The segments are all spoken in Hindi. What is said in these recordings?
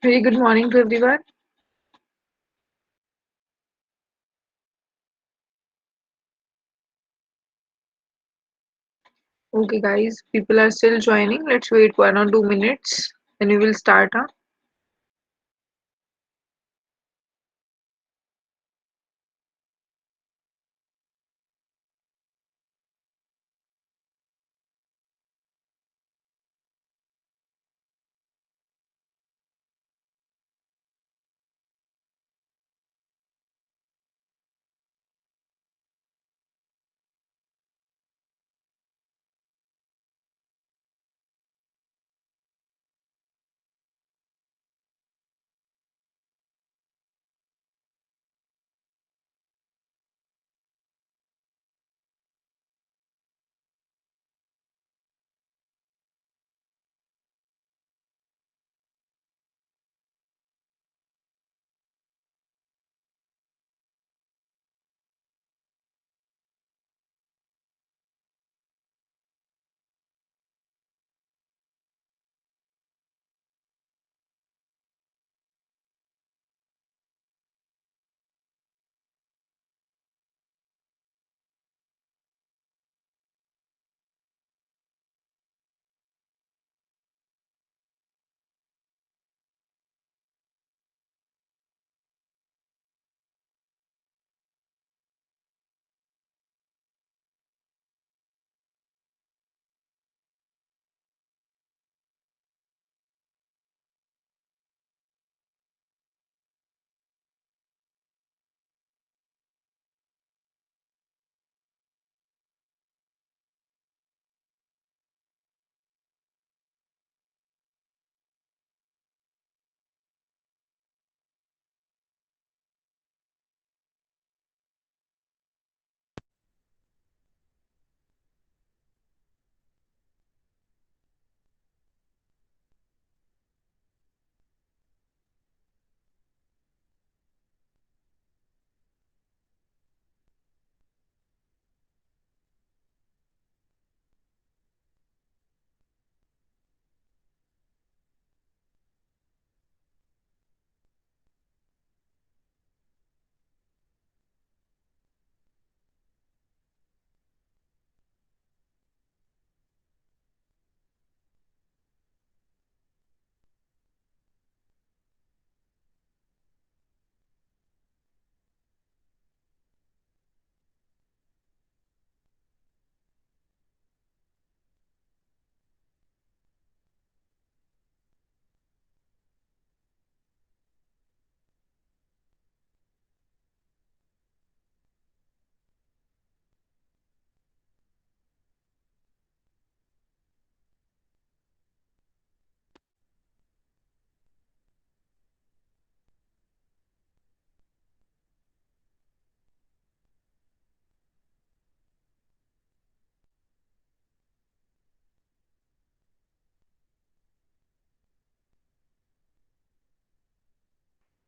Very good morning to everyone. Okay, guys, people are still joining. Let's wait 1 or 2 minutes, then we will start. Huh?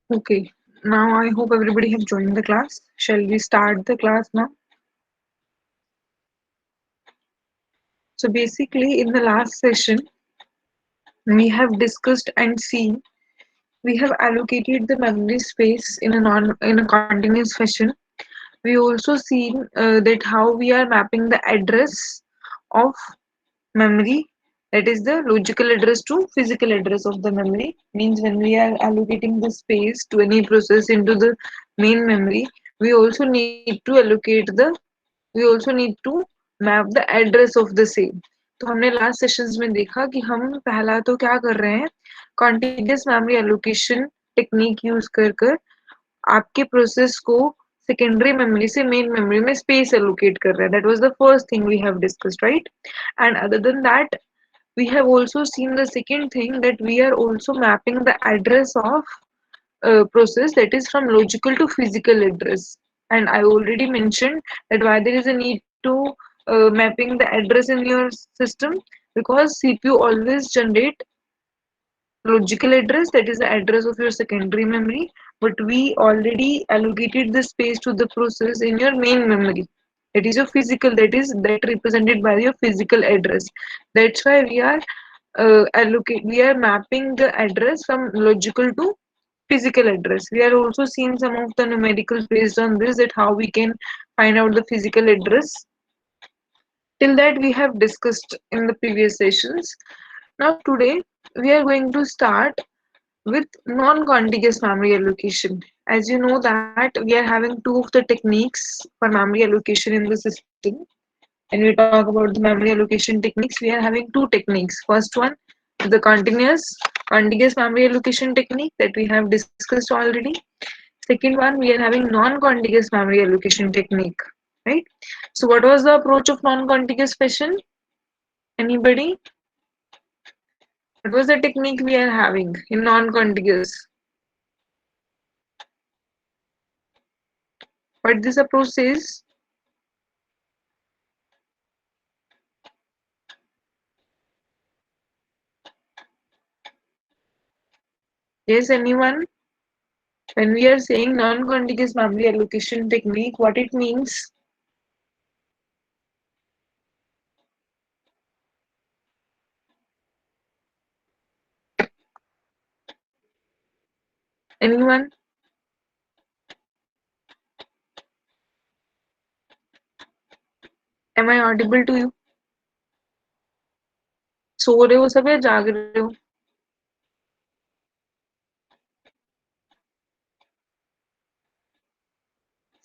Okay, now I hope everybody have joined the class. Shall we start the class now? So basically, in the last session, we have discussed and seen we have allocated the memory space in a continuous fashion. We also seen that how we are mapping the address of memory, that is the logical address to physical address of the memory. Means when we are allocating the space to any process into the main memory, we also need to allocate the we also need to map the address of the same. तो हमने लास्ट सेशंस में देखा कि हम पहला तो क्या कर रहे हैं, contiguous memory allocation technique use कर कर आपके प्रोसेस को सेकेंडरी मेमोरी से मेन मेमोरी में स्पेस एलोकेट कर रहे हैं. That was the first thing we have discussed, right? And other than that, we have also seen the second thing, that we are also mapping the address of process, that is from logical to physical address. And I already mentioned that why there is a need to mapping the address in your system, because CPU always generate logical address, that is the address of your secondary memory, but we already allocated the space to the process in your main memory, that is your physical, that is that represented by your physical address. That's why we are allocate. We are mapping the address from logical to physical address. We are also seeing some of the numericals based on this, that how we can find out the physical address. Till that we have discussed in the previous sessions. Now today we are going to start with non-contiguous memory allocation. As you know that we are having two of the techniques for memory allocation in the system. When we talk about the memory allocation techniques, we are having two techniques. First one, the contiguous memory allocation technique that we have discussed already. Second one, we are having non-contiguous memory allocation technique, right? So what was the approach of non-contiguous fashion? Anybody? What was the technique we are having in non-contiguous? What this approach says? Yes, anyone? When we are saying non-contiguous memory allocation technique, what it means? Anyone? Am I audible to you? सो रहे हो सब या जाग रहे हो?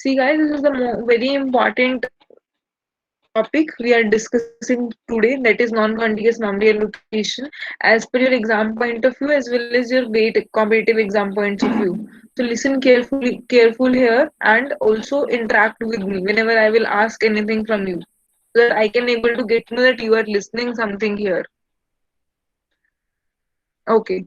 See guys, this is the very important topic we are discussing today, that is non-contiguous memory allocation as per your exam point of view as well as your weight competitive exam points of view. So listen careful here, and also interact with me whenever I will ask anything from you, so that I can able to get to know that you are listening something here. Okay.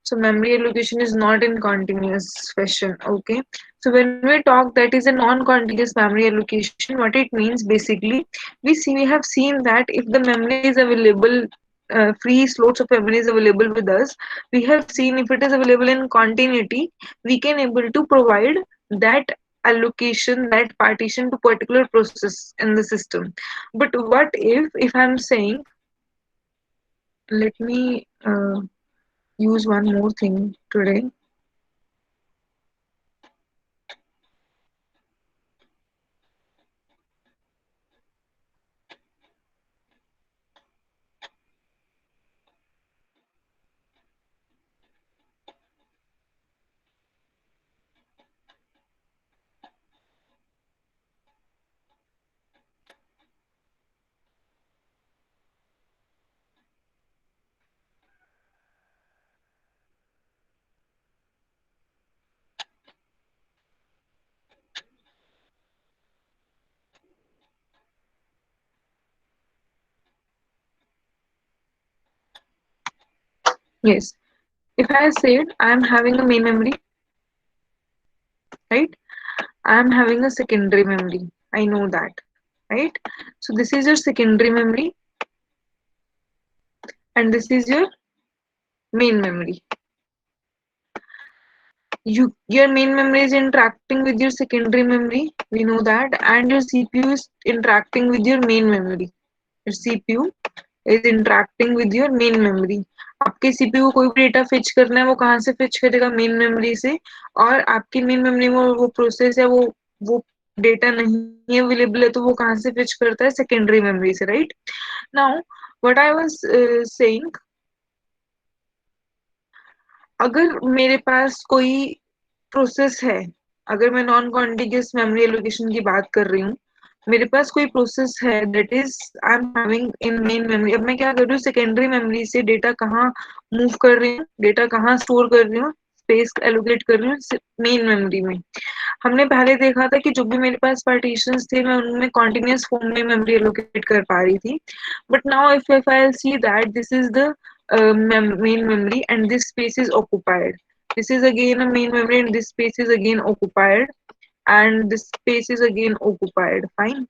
So memory allocation is not in continuous fashion. Okay. So when we talk that is a non-contiguous memory allocation, what it means basically, we have seen that if the memory is available, free slots of memory is available with us. We have seen if it is available in continuity, we can able to provide that allocation, that partition to particular process in the system. But what if I'm saying, let me use one more thing today. Yes. If I said I'm having a main memory, right? I'm having a secondary memory. I know that, right? So this is your secondary memory and this is your main memory. Your main memory is interacting with your secondary memory. We know that, and your CPU is interacting with your main memory. Your CPU is interacting with your main memory. आपके सीपीयू को कोई भी डेटा फेच करना है, वो कहाँ से फेच करेगा? मेन मेमोरी से. और आपकी मेन मेमोरी में वो प्रोसेस है, वो डेटा नहीं अवेलेबल है, तो वो कहाँ से फेच करता है? सेकेंडरी मेमोरी से, right? Now what I was saying, अगर मेरे पास कोई प्रोसेस है, अगर मैं नॉन कॉन्टिग्यूस मेमोरी एलोकेशन की बात कर रही हूँ, मेरे पास कोई प्रोसेस है that is I am having in main memory. अब मैं क्या कर रही हूँ, सेकेंडरी मेमोरी से डेटा कहाँ मूव कर रही हूँ, डेटा कहाँ स्टोर कर रही हूँ, स्पेस एलोकेट कर रही हूँ मेन मेमोरी में. हमने पहले देखा था कि जो भी मेरे पास पार्टीशंस थे, मैं उनमें कॉन्टिन्यूस फॉर्म में मेमोरी एलोकेट कर पा रही थी. But now if I'll see that this is the main memory and this space is occupied, this is again a main memory and this space is again occupied and this space is again occupied. Fine.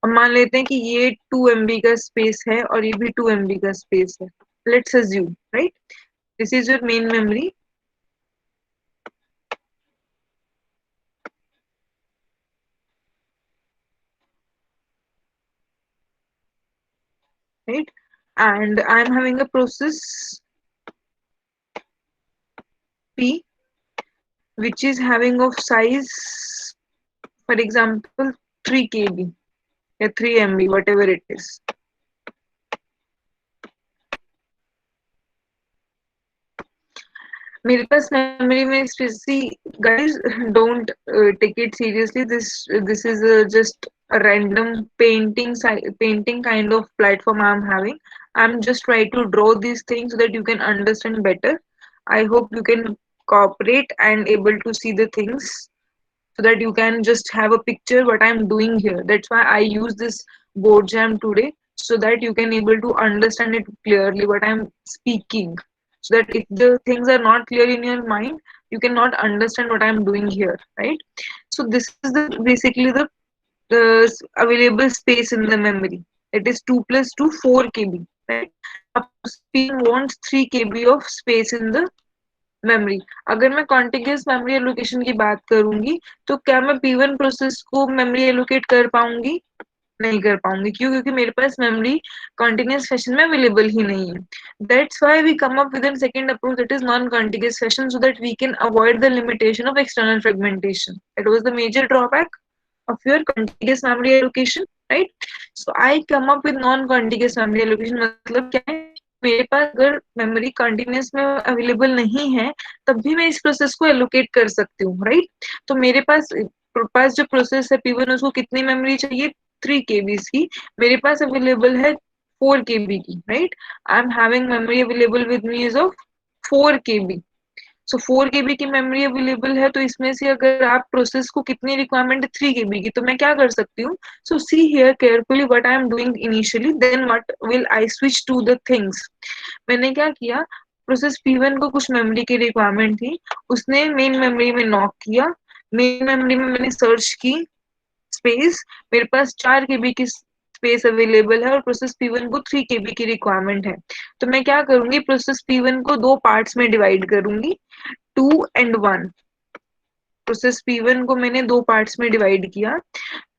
अब मान लेते हैं कि ये 2 MB का स्पेस है और ये भी 2 MB का स्पेस है. Let's assume, right? This is your main memory, right? and I'm having a process P which is having of size, for example, 3 KB or 3 MB, whatever it is. मेरे पास मेमोरी में सी guys, don't take it seriously. This is just a random painting kind of platform I'm having. I'm just trying to draw these things so that you can understand better. I hope you can cooperate and able to see the things so that you can just have a picture what I'm doing here. That's why I use this board jam today, so that you can able to understand it clearly what I'm speaking, so that if the things are not clear in your mind, you cannot understand what I'm doing here, right? So this is the basically the available space in the memory. It is 2 plus 2 4 kb, right? A P1 wants 3 kb of space in the memory. अगर मैं कॉन्टिग्यूस मेमोरी एलोकेशन की बात करूंगी, तो क्या मैं P1 प्रोसेस को मेमोरी एलोकेट कर पाऊंगी? नहीं कर पाऊंगी. क्यों? क्योंकि मेरे पास मेमोरी कॉन्टिन्यूस फैशन में अवेलेबल ही नहीं है. That's why we come up with an second approach that is non contiguous fashion, so that we can avoid the limitation of external fragmentation. That was the major drawback of your contiguous memory allocation, right? So I come up with non-contiguous memory allocation. मतलब क्या है? मेरे पास अगर मेमोरी कंटिन्यूस में अवेलेबल नहीं है, तब भी मैं इस प्रोसेस को एलोकेट कर सकती हूँ, राइट? तो मेरे पास जो प्रोसेस है P1, उसको कितनी मेमोरी चाहिए? 3 KB की. मेरे पास अवेलेबल है 4 KB की, right? I am having memory available with me is of 4 KB. सो 4 केबी की मेमोरी अवेलेबल है, तो इसमें से अगर आप प्रोसेस को कितनी रिक्वायरमेंट है? 3 केबी की. तो मैं क्या कर सकती हूँ? So see here carefully what I am doing initially, then what will I switch to the things. मैंने क्या किया? प्रोसेस P1 को कुछ मेमोरी की रिक्वायरमेंट थी, उसने मेन मेमोरी में नॉक किया. मेन मेमोरी में मैंने सर्च की स्पेस. मेरे पास 4 केबी की स्पेस अवेलेबल है और प्रोसेस P1 को 3 केबी की रिक्वायरमेंट है. तो मैं क्या करूंगी? प्रोसेस P1 को दो पार्ट्स में डिवाइड करूंगी, 2 and 1. प्रोसेस P1 को मैंने दो पार्ट्स में डिवाइड किया.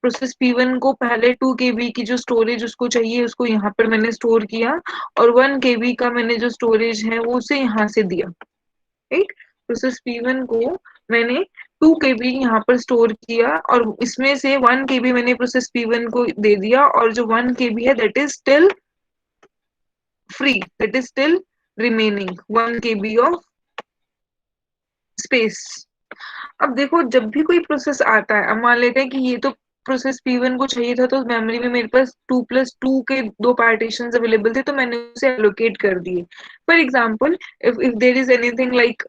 प्रोसेस P1 को पहले 2 KB की जो स्टोरेज उसको चाहिए, उसको यहाँ पर मैंने स्टोर किया, और 1 KB का मैंने जो स्टोरेज है वो उसे यहाँ से दिया, राइट? प्रोसेस P1 को मैंने 2 KB यहाँ पर स्टोर किया, और इसमें से 1 KB मैंने प्रोसेस P1 को दे दिया, और जो 1 KB है that is still free, that is still remaining 1 KB of space. अब देखो, जब भी कोई प्रोसेस आता है, अब मान लेते हैं कि ये तो प्रोसेस P1 को चाहिए था, तो मेमोरी में मेरे पास 2+2 के दो पार्टीशंस अवेलेबल थे, तो मैंने उसे एलोकेट कर दिए. For example, if there is anything like,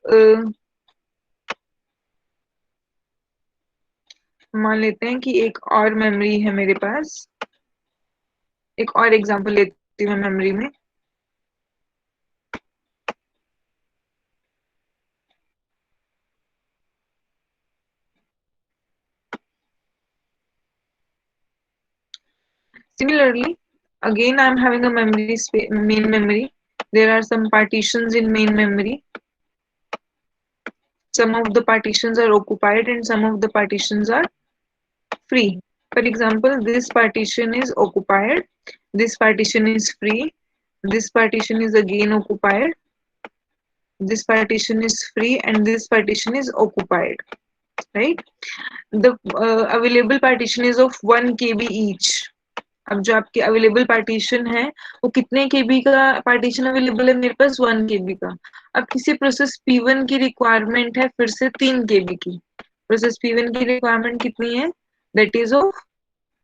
मान लेते हैं कि एक और मेमोरी है मेरे पास. एक और एग्जांपल लेती हूँ मेमोरी में. Similarly, again I am having a main memory. There are some partitions in main memory. Some of the partitions are occupied and some of the partitions are free. For example, this partition is occupied, this partition is free, this partition is again occupied, this partition is free, and this partition is occupied, right? The available partition is of 1 KB each. अब जो आपके अवेलेबल पार्टीशन है, वो कितने केबी का पार्टीशन अवेलेबल है? मेरे पास 1 केबी का. अब किसी प्रोसेस P1 की रिक्वायरमेंट है फिर से 3 केबी की. प्रोसेस P1 की रिक्वायरमेंट कितनी है? दैट इज ऑफ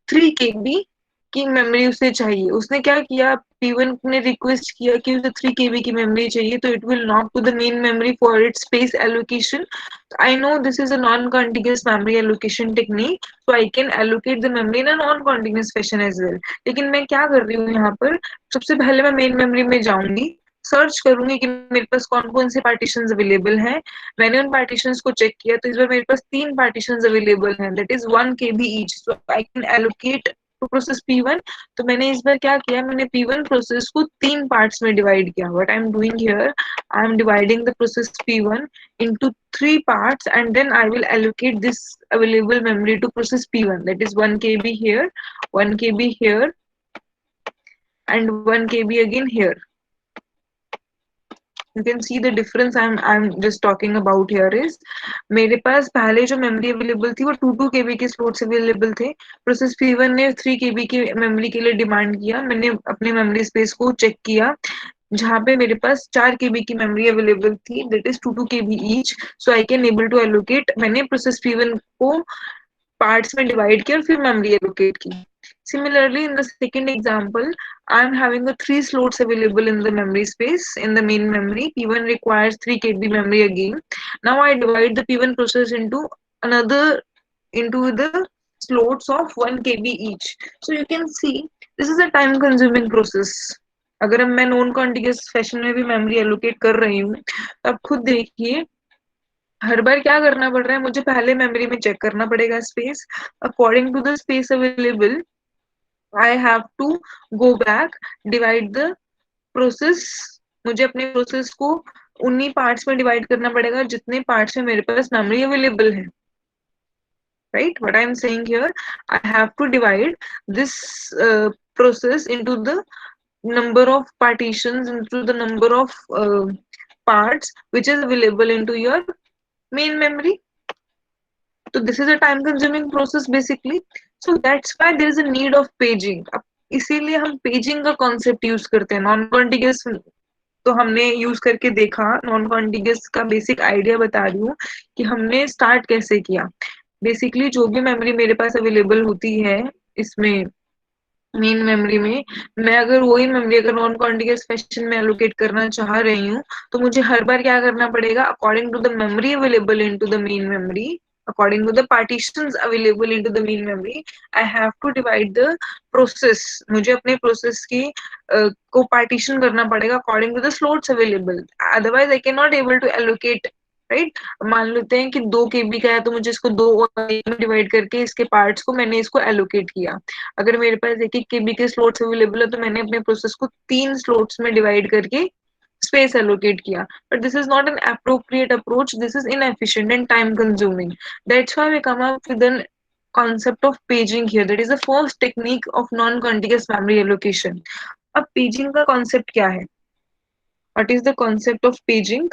3 केबी की मेमोरी उसे चाहिए. उसने क्या किया? P1 ने रिक्वेस्ट किया कि उसे 3 केबी की मेमोरी चाहिए, तो it will knock to the main memory for its space allocation. I know this is a non-contiguous memory allocation technique, so I can allocate the memory in a non-contiguous fashion as well. लेकिन मैं क्या कर रही हूँ यहाँ पर? सबसे पहले मैं मेन मेमोरी में जाऊंगी, सर्च करूंगी कि मेरे पास कौन कौन से पार्टीशंस अवेलेबल हैं. मैंने उन पार्टीशंस को चेक किया, तो इस बार मेरे पास 3 पार्टीशंस अवेलेबल हैं, that is 1 KB each, so I can allocate to process P1. तो मैंने इस बार क्या किया? मैंने P1 प्रोसेस को 3 पार्ट्स में डिवाइड किया. What I am doing here, I am dividing the process P1 into 3 parts, and then I will allocate this available memory to process P1, that is 1 KB here, 1 KB here, and 1 KB again here. You can see the difference I'm just talking about here is मेरे पास पहले जो मेमोरी अवेलेबल थी वो 2 KB के स्लॉट्स अवेलेबल थे. प्रोसेस P1 ने 3 KB की मेमोरी के लिए डिमांड किया. मैंने अपने मेमोरी स्पेस को चेक किया जहाँ पे मेरे पास 4 KB की मेमोरी अवेलेबल थी, that is 2 KB each. So I can able to allocate. मैंने प्रोसेस P1 को पार्ट्स में डिवाइड किया और फिर मेमोरी एलोकेट की. Similarly, in the second example, I am having a 3 slots available in the memory space in the main memory. P1 requires 3 KB memory again. Now I divide the P1 process into another into the slots of 1 KB each. So you can see this is a time consuming process. अगर मैं नॉन कॉन्टिग्यूस फैशन में भी मेमोरी एलोकेट कर रही हूँ, अब खुद देखिए हर बार क्या करना पड़ रहा है. मुझे पहले मेमोरी में चेक करना पड़ेगा space. According to the space available I have to go back, divide the process. मुझे अपने प्रोसेस को उन्हीं पार्ट्स में डिवाइड करना पड़ेगा जितने पार्ट्स में मेरे पास मेमोरी अवेलेबल है. Right? What I am saying here, I have to divide this process into the number of partitions, into the number of parts which is available into your main memory. So this is a time consuming process basically. So that's why there is a need of paging. अब इसीलिए हम पेजिंग का कॉन्सेप्ट यूज करते हैं. नॉन कॉन्टिग्यूस तो हमने यूज करके देखा. नॉन कॉन्टिग्यूस का बेसिक आइडिया बता रही हूँ कि हमने स्टार्ट कैसे किया. बेसिकली जो भी मेमोरी मेरे पास अवेलेबल होती है इसमें मेन मेमोरी में, मैं अगर वही मेमोरी अगर नॉन कॉन्टिग्यूस फैशन में एलोकेट करना चाह रही हूँ तो मुझे हर बार क्या करना पड़ेगा. According to the memory available into the main memory, according to the partitions available into the main memory, I have to divide the process. मुझे अपने प्रोसेस की को पार्टीशन करना पड़ेगा according to the slots available. Otherwise I cannot able to allocate. Right. मान लेते हैं कि 2 KB का है तो मुझे इसको 2 और 1 में डिवाइड करके इसके पार्ट्स को मैंने इसको एलोकेट किया. अगर मेरे पास 1-1 KB के स्लॉट्स अवेलेबल है तो मैंने अपने प्रोसेस को 3 स्लॉट्स में डिवाइड करके space allocate किया. But this is not an appropriate approach. This is inefficient and time consuming. That's why we come up with an concept of paging here. That is the first technique of non-contiguous memory allocation. अब paging का concept क्या है? What is the concept of paging?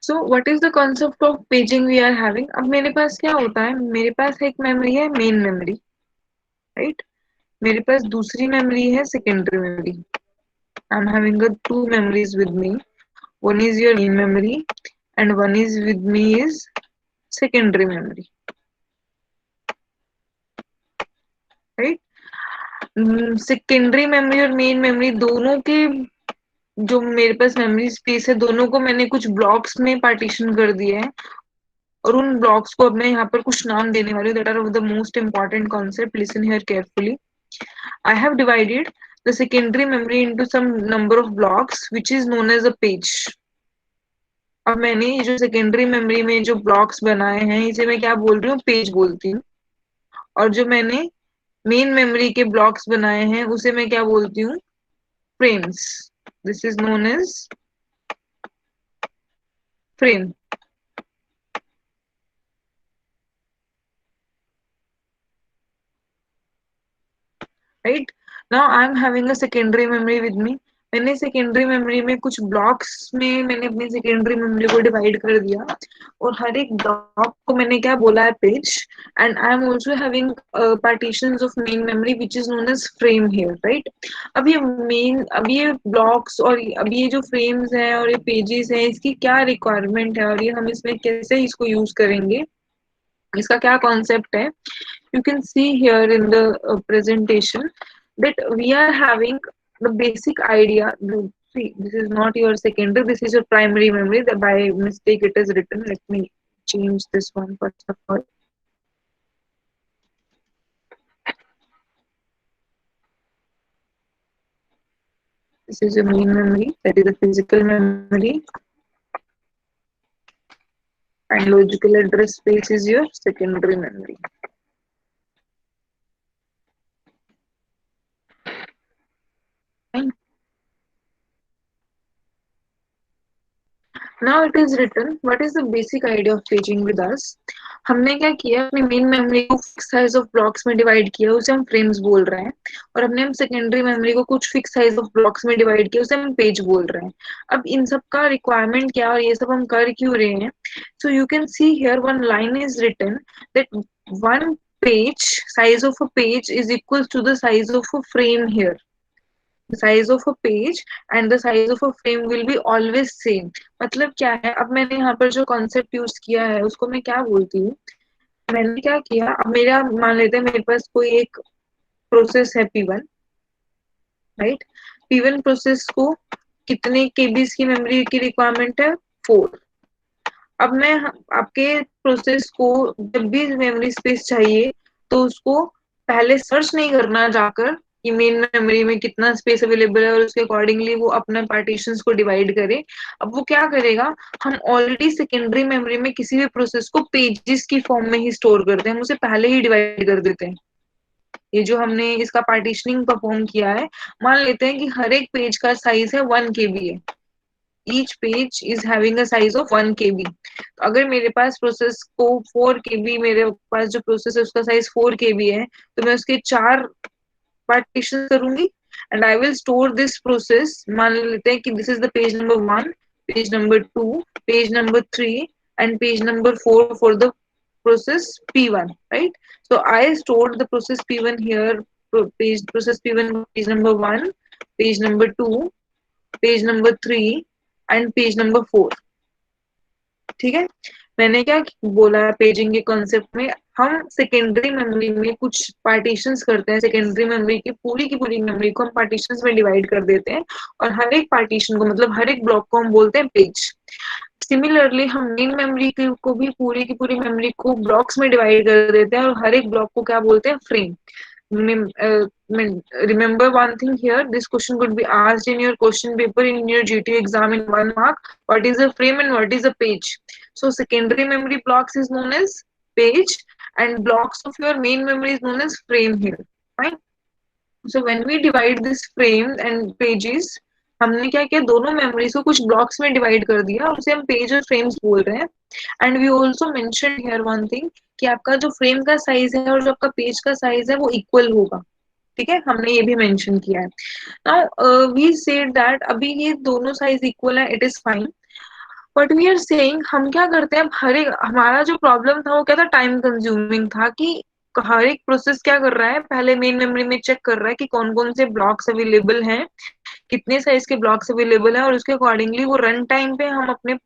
So what is the concept of paging we are having? अब मेरे पास क्या होता है, मेरे पास एक मेमोरी है मेन मेमोरी, राइट. मेरे पास दूसरी मेमोरी है secondary memory. I am having two memories with me. One is your main memory and one is with me is secondary memory, right. Secondary memory और मेन मेमोरी दोनों के जो मेरे पास मेमोरी स्पेस है दोनों को मैंने कुछ ब्लॉक्स में पार्टीशन कर दिया है और उन ब्लॉक्स को अब मैं यहाँ पर कुछ नाम देने वाली हूँ. That are the most important concept. Listen here carefully. I have divided the secondary memory into some number of blocks which is known as a page. अब मैंने ये जो सेकेंडरी मेमोरी में जो ब्लॉक्स बनाए हैं इसे मैं क्या बोल रही हूँ, पेज बोलती हूँ. और जो मैंने मेन मेमोरी के ब्लॉक्स बनाए हैं उसे मैं क्या बोलती हूँ, frames. This is known as frame. Right. Now I am having a secondary memory with me. मैंने सेकेंडरी मेमोरी में कुछ ब्लॉक्स में मैंने अपनी सेकेंडरी मेमोरी को डिवाइड कर दिया और हर एक ब्लॉक को मैंने क्या बोला है, page. And I am also having partitions of main memory which is known as frame here, right. अब ये ब्लॉक्स और अब ये जो फ्रेम्स हैं और ये पेजेस हैं इसकी क्या रिक्वायरमेंट है और ये हम इसमें कैसे इसको यूज करेंगे, इसका क्या कॉन्सेप्ट है. You can see here in the presentation that we are having the basic idea. See, this is not your secondary, this is your primary memory. That by mistake it is written. Let me change this one first of all. This is your main memory, that is the physical memory, and logical address space is your secondary memory. Now it is written what is the basic idea of paging with us. हमने क्या किया, अपनी मेन मेमोरी को फिक्स साइज ऑफ ब्लॉक्स में डिवाइड किया, उसे हम फ्रेम्स बोल रहे हैं, और हमने हम सेकेंडरी मेमोरी को कुछ फिक्स साइज ऑफ ब्लॉक्स में डिवाइड किया, उसे हम पेज बोल रहे हैं. अब इन सब का रिक्वायरमेंट क्या और ये सब हम कर क्यों रहे हैं. So you can see here one line is written that one page size of a page is equal to the size of a frame here. The size of a page and the size of a frame will be always same. मतलब क्या है, अब मैंने यहाँ पर जो कॉन्सेप्ट यूज किया है उसको मैं क्या बोलती हूँ. मैंने क्या किया, अब मेरा मान लेते हैं मेरे पास कोई एक प्रोसेस है P1, राइट. P1 प्रोसेस को कितने केबीज की मेमोरी की रिक्वायरमेंट है, 4. अब मैं आपके प्रोसेस को जब भी मेमोरी स्पेस चाहिए तो उसको पहले सर्च नहीं करना जाकर कि मेन मेमोरी में कितना स्पेस अवेलेबल है और उसके अकॉर्डिंगली वो अपने पार्टीशंस को डिवाइड करे. अब वो क्या करेगा, हम ऑलरेडी सेकेंडरी मेमोरी में किसी भी प्रोसेस को पेजेस की फॉर्म में ही स्टोर करते हैं, हम उसे पहले ही डिवाइड कर देते हैं. ये जो हमने इसका पार्टीशनिंग परफॉर्म किया है, मान लेते हैं कि हर एक पेज का साइज है 1 KB है. each page is having a size of 1 KB. तो अगर मेरे पास प्रोसेस को 4 KB, मेरे पास जो प्रोसेस है उसका साइज 4 KB है, तो मैं उसके 4 पार्टीशन करूंगी and I will store this process. मान लेते हैं कि this is the page number 1, page number 2, page number 3 and page number 4 for the process P1, right? So I stored the process P1 here, process P1 page number 1, page number 2, page number 3 and page number 4. ठीक है. मैंने क्या बोला है पेजिंग के कॉन्सेप्ट में, हम सेकेंडरी मेमोरी में कुछ पार्टीशंस करते हैं, सेकेंडरी मेमोरी की पूरी मेमोरी को हम पार्टीशंस में डिवाइड कर देते हैं और हर एक पार्टीशन को, मतलब हर एक ब्लॉक को हम बोलते हैं पेज. सिमिलरली हम मेन मेमोरी को भी पूरी की पूरी मेमोरी को ब्लॉक्स में डिवाइड कर देते हैं और हर एक ब्लॉक को क्या बोलते हैं, frame. Remember one thing here, this question could be asked in your question paper in your GT exam in 1 mark. What is a frame and what is a page? So secondary memory blocks is known as page and blocks of your main memory is known as frame here. Fine. So when we divide this frame and pages, हमने क्या किया, दोनों मेमोरीज को कुछ ब्लॉक्स में डिवाइड कर दिया और उसे हम पेज और फ्रेम्स बोल रहे हैं. And we also mention here one thing कि आपका जो फ्रेम का साइज है और जो आपका पेज का साइज है वो इक्वल होगा. ठीक है, हमने ये भी मेंशन किया है. नाउ वी सेड दैट अभी ये दोनों साइज इक्वल है, it is fine. But we are saying हम क्या करते हैं, हर एक हमारा जो प्रॉब्लम था वो क्या था, टाइम कंज्यूमिंग था. कि हर एक प्रोसेस क्या कर रहा है, पहले मेन मेमोरी में चेक कर रहा है कि कौन कौन से ब्लॉक्स अवेलेबल हैं, कितने साइज के ब्लॉक्स अवेलेबल है, और उसके अकॉर्डिंगली वो रन टाइम पे हम अपने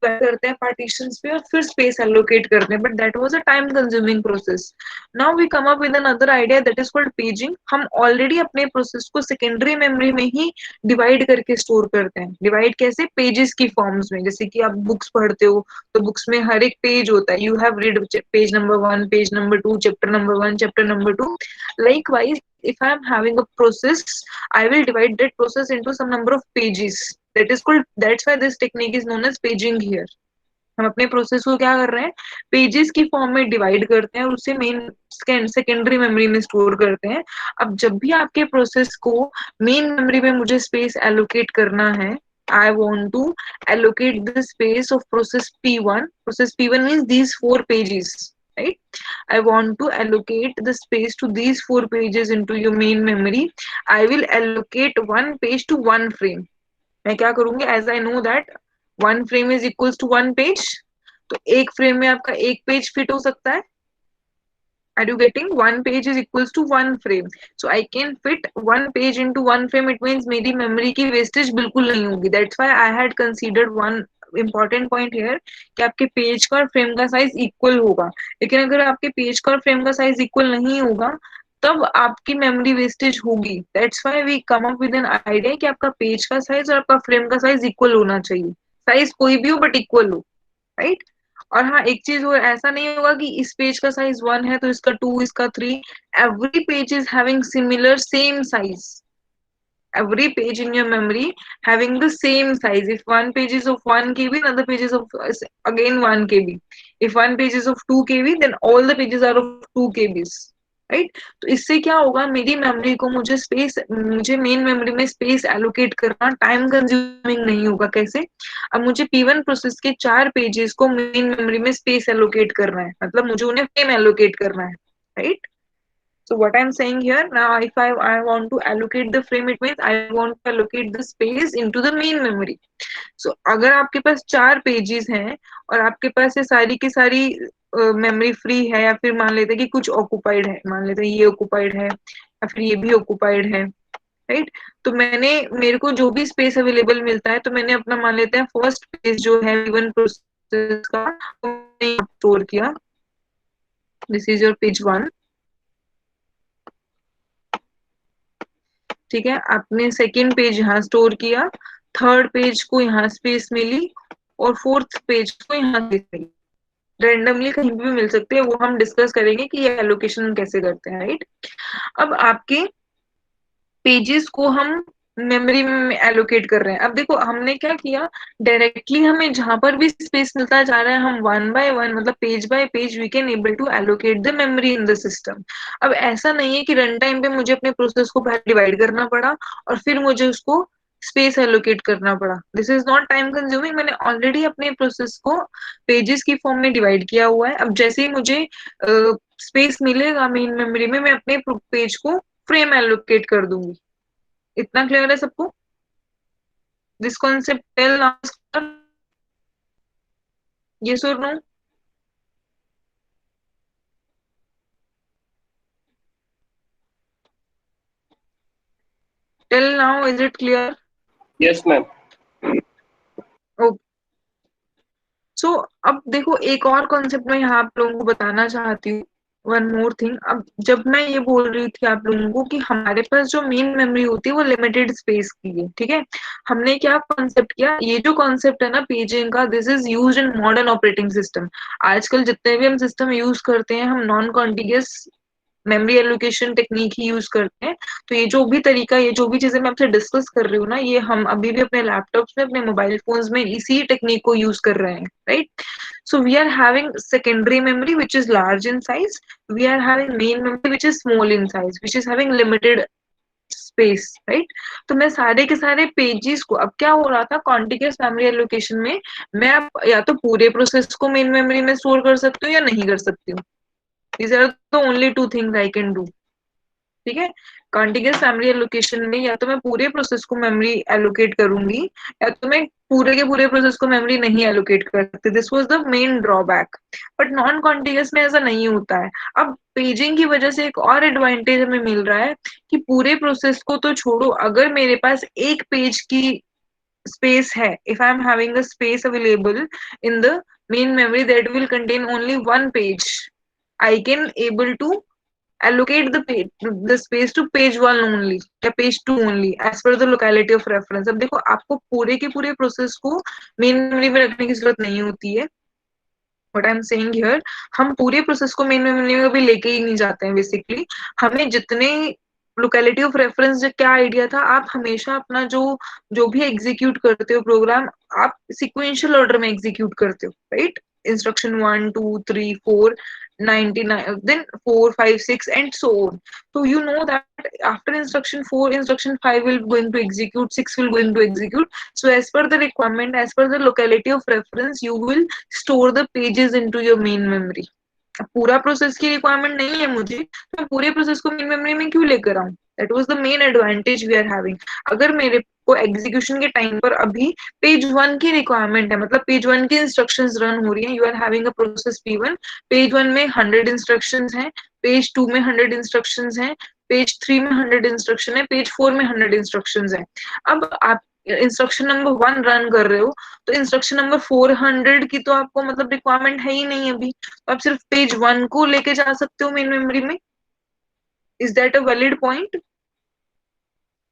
करते हैं पार्टीशन पे और फिर स्पेस एलोकेट करते हैं. But that was a time consuming process. Now we come up with another idea that is called paging. हम ऑलरेडी अपने प्रोसेस को सेकेंडरी मेमोरी में ही डिवाइड करके स्टोर करते हैं. डिवाइड कैसे, पेजेस की फॉर्म्स में. जैसे कि आप बुक्स पढ़ते हो तो बुक्स में हर एक पेज होता है, you have read page number 1, page number 2, chapter number 1, chapter number 2. Likewise, if I am having a process, I will divide that process into some number of pages. That's why this technique is known as paging here. हम अपने प्रोसेस को क्या कर रहे हैं, पेजेस की फॉर्म में डिवाइड करते हैं और उसे मेन सेकेंडरी मेमोरी में स्टोर करते हैं. अब जब भी आपके प्रोसेस को मेन मेमोरी में मुझे स्पेस एलोकेट करना है, I want to allocate the space of process P1. Process P1 means these 4 pages, right? I want to allocate the space to these 4 pages into your main memory. I will allocate one page to one frame. मैं क्या करूंगी, as I know that 1 frame is equals to 1 page. तो एक फ्रेम में आपका एक पेज फिट हो सकता है. Are you getting? 1 page is equals to 1 frame. So I can fit 1 page into 1 frame. It means मेरी मेमोरी की वेस्टेज बिल्कुल नहीं होगी. That's why I had considered one important point here कि आपके पेज का और फ्रेम का साइज इक्वल होगा. लेकिन अगर आपके पेज का और फ्रेम का साइज इक्वल नहीं होगा तब आपकी मेमोरी वेस्टेज होगी. That's why we come up with an idea कि आपका पेज का साइज और आपका फ्रेम का साइज इक्वल होना चाहिए. साइज कोई भी हो बट इक्वल हो, राइट. और हाँ, एक चीज हो, ऐसा नहीं होगा कि इस पेज का साइज 1 है तो इसका 2, इसका 3. Every page is having similar same size. Every page in your memory having the same size. If one page is of 1 KB, another page is of again 1 KB. If one page is of 2 KB, then all the pages are of 2 KBs, right. तो इससे क्या होगा, मेरी मेमोरी को मुझे मेन मेमोरी में स्पेस एलोकेट करना टाइम कंज्यूमिंग नहीं होगा। कैसे? अब मुझे P1 प्रोसेस के 4 पेजेस को मेन मेमोरी में स्पेस एलोकेट करना है, मतलब मुझे उन्हें फ्रेम एलोकेट करना है, right. So what I'm saying here now, if I want to allocate the frame, it means I want to allocate the space into the main memory. So अगर आपके पास 4 पेजेस हैं और आपके पास ये सारी की सारी मेमोरी फ्री है, या फिर मान लेते हैं कि कुछ ऑक्युपाइड है, मान लेते हैं ये ऑक्युपाइड है या फिर ये भी ऑक्युपाइड है, राइट। तो मेरे को जो भी स्पेस अवेलेबल मिलता है, तो मैंने अपना मान लेते हैं फर्स्ट पेज जो है वन प्रोसेस का स्टोर किया। This is your page 1। ठीक है, आपने सेकेंड पेज यहाँ स्टोर किया, थर्ड पेज को यहाँ स्पेस मिली, और फोर्थ पेज को यहाँ स्पेस मिली। रेंडमली कहीं भी मिल सकती है, वो हम डिस्कस करेंगे कि ये एलोकेशन कैसे करते हैं, राइट। अब आपके पेजेस को हम मेमोरी में एलोकेट कर रहे हैं। अब देखो हमने क्या किया, डायरेक्टली हमें जहां पर भी स्पेस मिलता जा रहा है, हम वन बाय वन, मतलब page by page, we can able to allocate the memory in the system. अब ऐसा नहीं है कि रन टाइम पे मुझे अपने प्रोसेस को पहले डिवाइड करना पड़ा और फिर मुझे उसको स्पेस एलोकेट करना पड़ा। This is not time consuming. मैंने ऑलरेडी अपने प्रोसेस को पेजेस की फॉर्म में डिवाइड किया हुआ है। अब जैसे ही मुझे स्पेस मिलेगा मेन मेमोरी में, मैं अपने पेज को फ्रेम एलोकेट कर दूंगी। इतना क्लियर है सबको? This concept tell now, yes और no? Tell now is it clear? Yes, ma'am. Okay. So अब देखो एक और कॉन्सेप्ट मैं यहाँ आप लोगों को बताना चाहती हूँ, वन मोर थिंग। अब जब मैं ये बोल रही थी आप लोगों को कि हमारे पास जो मेन मेमोरी होती है वो लिमिटेड स्पेस की है, ठीक है, हमने क्या कॉन्सेप्ट किया, ये जो कॉन्सेप्ट है ना पेजिंग का, this is used in modern operating system. आजकल जितने भी हम सिस्टम यूज करते हैं, हम नॉन कॉन्टिगियस मेमोरी एलोकेशन टेक्निक ही यूज करते हैं। तो ये जो भी तरीका, ये जो भी चीजें मैं आपसे डिस्कस कर रही हूँ ना, ये हम अभी भी अपने लैपटॉप्स में, अपने मोबाइल फोन्स में इसी टेक्निक को यूज कर रहे हैं, right. So we are having secondary memory which is large in size. We are having main memory which is small in size, which is having limited space, right? तो मैं सारे के सारे पेजेस को, अब क्या हो रहा था कॉन्टिग्यूअस मेमोरी एलोकेशन में, मैं अब या तो पूरे प्रोसेस को मेन मेमोरी में स्टोर कर सकती हूँ या नहीं कर सकती हूँ। These are the only two things I can do. ठीक है, कॉन्टिग्यूअस मेमोरी एलोकेशन में या तो मैं पूरे प्रोसेस को मेमोरी एलोकेट करूंगी, या तो मैं पूरे के पूरे प्रोसेस को मेमोरी नहीं एलोकेट कर सकती। This was the main drawback. But non contiguous में ऐसा नहीं होता है। अब पेजिंग की वजह से एक और एडवांटेज हमें मिल रहा है कि पूरे प्रोसेस को तो छोड़ो, अगर मेरे पास एक पेज की स्पेस है, if I am having a space available in the main memory that will contain only one page, I can able to allocate the space to page 1 only या page 2 only as per the locality of reference। अब देखो आपको पूरे के पूरे प्रोसेस को मेन मेमोरी में रखने की जरूरत नहीं होती है। What I am saying here, हम पूरे प्रोसेस को मेन मेमोरी में कभी लेके ही नहीं जाते हैं बेसिकली। हमें जितने लोकेलिटी ऑफ रेफरेंस, क्या आइडिया था, आप हमेशा अपना जो जो भी एग्जीक्यूट करते हो प्रोग्राम, आप सिक्वेंशियल ऑर्डर में एग्जीक्यूट करते हो, right. Instruction 1 2 3 4 99, then 4 5 6 and so on. So you know that after instruction 4, instruction 5 will going to execute, 6 will going to execute. So as per the requirement, as per the locality of reference, you will store the pages into your main memory। पूरा प्रोसेस की रिक्वायरमेंट नहीं है मुझे, तो मैं पूरे प्रोसेस को मेन मेमोरी में क्यों लेकर आऊं? That was the main advantage we are having. अगर मेरे को एग्जीक्यूशन के टाइम पर अभी पेज 1 की रिक्वायरमेंट है, मतलब पेज 1 की इंस्ट्रक्शंस रन हो रही हैं, you are having a process P1, page 1 में 100 इंस्ट्रक्शंस हैं, पेज 2 में 100 इंस्ट्रक्शंस हैं, पेज 3 में 100 इंस्ट्रक्शन है, पेज 4 में 100 इंस्ट्रक्शंस हैं। अब आप इंस्ट्रक्शन नंबर 1 रन कर रहे हो, तो इंस्ट्रक्शन नंबर 400 की तो आपको मतलब रिक्वायरमेंट है ही नहीं अभी, तो आप सिर्फ पेज 1 को लेके जा सकते हो मेन मेमोरी में। Is that a valid point?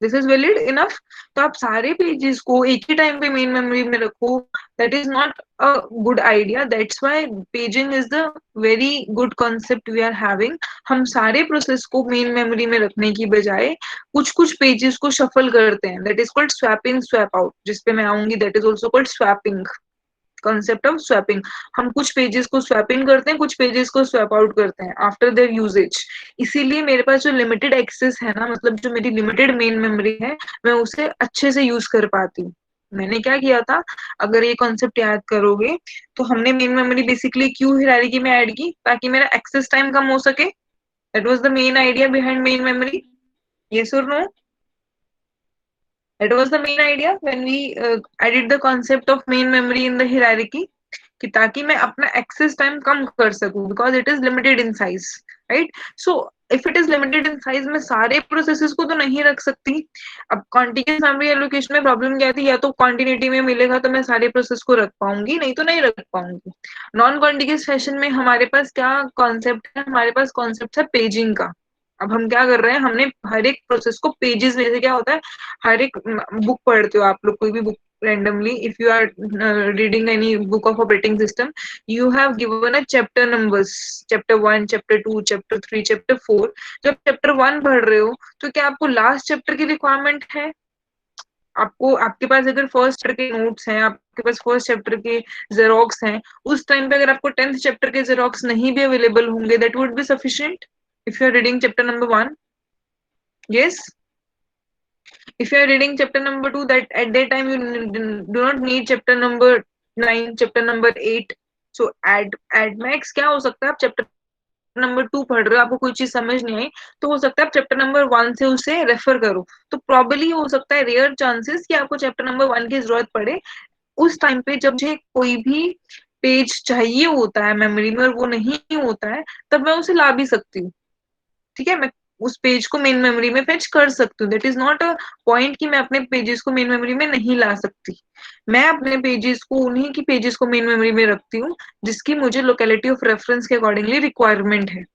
This is valid enough. तो आप सारे पेजेस को एक ही टाइम पे मेन मेमोरी में रखो, that is not a good idea. That's why paging is the very good concept we are having. हम सारे प्रोसेस को मेन मेमोरी में रखने की बजाय कुछ कुछ पेजेस को शफल करते हैं, that is called swap in swap out, जिसपे मैं आऊंगी, that is also called swapping. Concept of swapping. हम कुछ पेजेस को स्वैप इन करते हैं, कुछ पेजेस को स्वैप आउट करते हैं आफ्टर देयर यूजेज। इसीलिए मेरे पास जो लिमिटेड एक्सेस है ना, मतलब जो मेरी लिमिटेड मेन मेमोरी है, मैं उसे अच्छे से यूज कर पाती हूँ। मैंने क्या किया था, अगर ये कॉन्सेप्ट याद करोगे, तो हमने main memory basically Q hierarchy में ऐड की ताकि मेरा एक्सेस टाइम कम हो सके। That was the main idea behind main memory. Yes और no? That was the main idea when we added the concept of main memory in the hierarchy, कि ताकि मैं अपना एक्सेस टाइम कम कर सकूं because it is limited in size, right? So if it is limited in size, मैं सारे प्रोसेसेस को तो नहीं रख सकती। अब कॉन्टिन्यूस मेमोरी एलोकेशन में प्रॉब्लम क्या थी, या तो कॉन्टिन्यूटी में मिलेगा तो मैं सारे प्रोसेस को रख पाऊंगी, नहीं तो नहीं रख पाऊंगी। नॉन कॉन्टिन्यूस फैशन में हमारे पास क्या कॉन्सेप्ट है, हमारे पास कॉन्सेप्ट है पेजिंग का। अब हम क्या कर रहे हैं, हमने हर एक प्रोसेस को पेजेस में, जैसे क्या होता है, हर एक बुक पढ़ते हो आप लोग, कोई भी book randomly, if you are reading any book of operating system, you have given a chapter numbers, chapter 1, chapter 2, chapter 3, chapter 4। जब chapter 1 पढ़ रहे हो तो क्या आपको लास्ट चैप्टर की रिक्वायरमेंट है? आपको, आपके पास अगर फर्स्ट चैप्टर के नोट्स हैं, आपके पास फर्स्ट चैप्टर के जेरोक्स हैं, उस टाइम पे अगर आपको 10th चैप्टर के जेरोक्स नहीं भी अवेलेबल होंगे, that would be sufficient if you are reading chapter number 1। Yes, if you are reading chapter number 2, that at that time you do not need chapter number 9, chapter number 8। so add max क्या हो सकता है, आप चैप्टर नंबर 2 पढ़ रहे हो, आपको कोई चीज समझ नहीं आई, तो हो सकता है आप चैप्टर नंबर 1 से उसे रेफर करो। तो प्रॉबली हो सकता है, रेयर चांसेस, कि आपको चैप्टर नंबर 1 की जरूरत पड़े उस टाइम पे, जब मुझे कोई भी पेज चाहिए होता है मेमोरी में और वो नहीं होता है, तब मैं उसे ला भी सकती हूँ। ठीक है, मैं उस पेज को मेन मेमोरी में फेच कर सकती हूँ। That is not a point कि मैं अपने पेजेस को मेन मेमोरी में नहीं ला सकती। मैं अपने पेजेस को, उन्हीं की पेजेस को मेन मेमोरी में रखती हूँ जिसकी मुझे लोकेलिटी ऑफ रेफरेंस के अकॉर्डिंगली रिक्वायरमेंट है।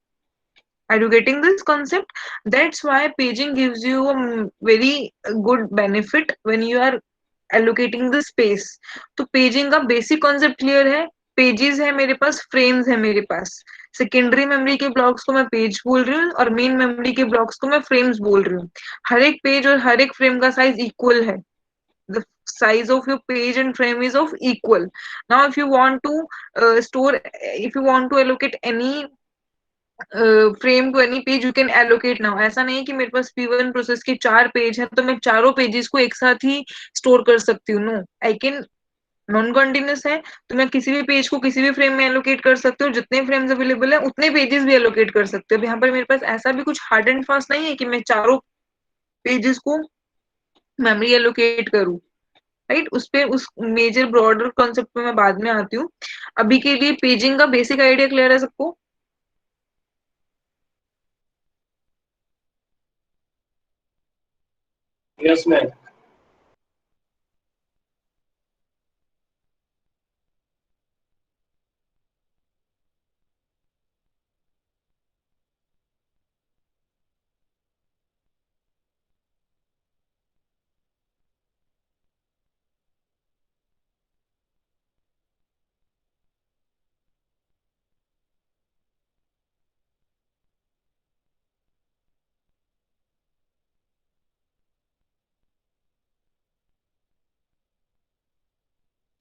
Are you getting this concept? That's why paging gives you a very good benefit when you are allocating the space। तो पेजिंग का बेसिक कॉन्सेप्ट क्लियर है। पेजेस है मेरे पास, फ्रेम्स है मेरे पास। सेकेंडरी मेमोरी के ब्लॉक्स को मैं पेज बोल रही हूँ और मेन मेमोरी के ब्लॉक्स को मैं फ्रेम्स बोल रही हूँ। हर एक पेज और हर एक फ्रेम का साइज इक्वल है। The size of your page and frame is of equal। Now if you want to store, if you want to allocate any frame to any page, you can allocate now. ऐसा नहीं कि मेरे पास P1 प्रोसेस के 4 पेज है तो मैं चारों पेजेस को एक साथ ही स्टोर कर सकती हूँ। No, I can. Non continuous है तो मैं किसी भी पेज को किसी भी फ्रेम में एलोकेट कर सकती हूँ, जितने फ्रेम्स अवेलेबल है उतने पेजेस भी एलोकेट कर सकते हो। यहाँ पर मेरे पास ऐसा भी कुछ हार्ड एंड फास्ट नहीं है कि मैं चारों पेजेस को मेमोरी एलोकेट करूँ, राइट? उस पे, उस मेजर ब्रॉडर कॉन्सेप्ट पे मैं बाद में आती हूँ। अभी के लिए पेजिंग का बेसिक आइडिया क्लियर है सबको? Yes, ma'am.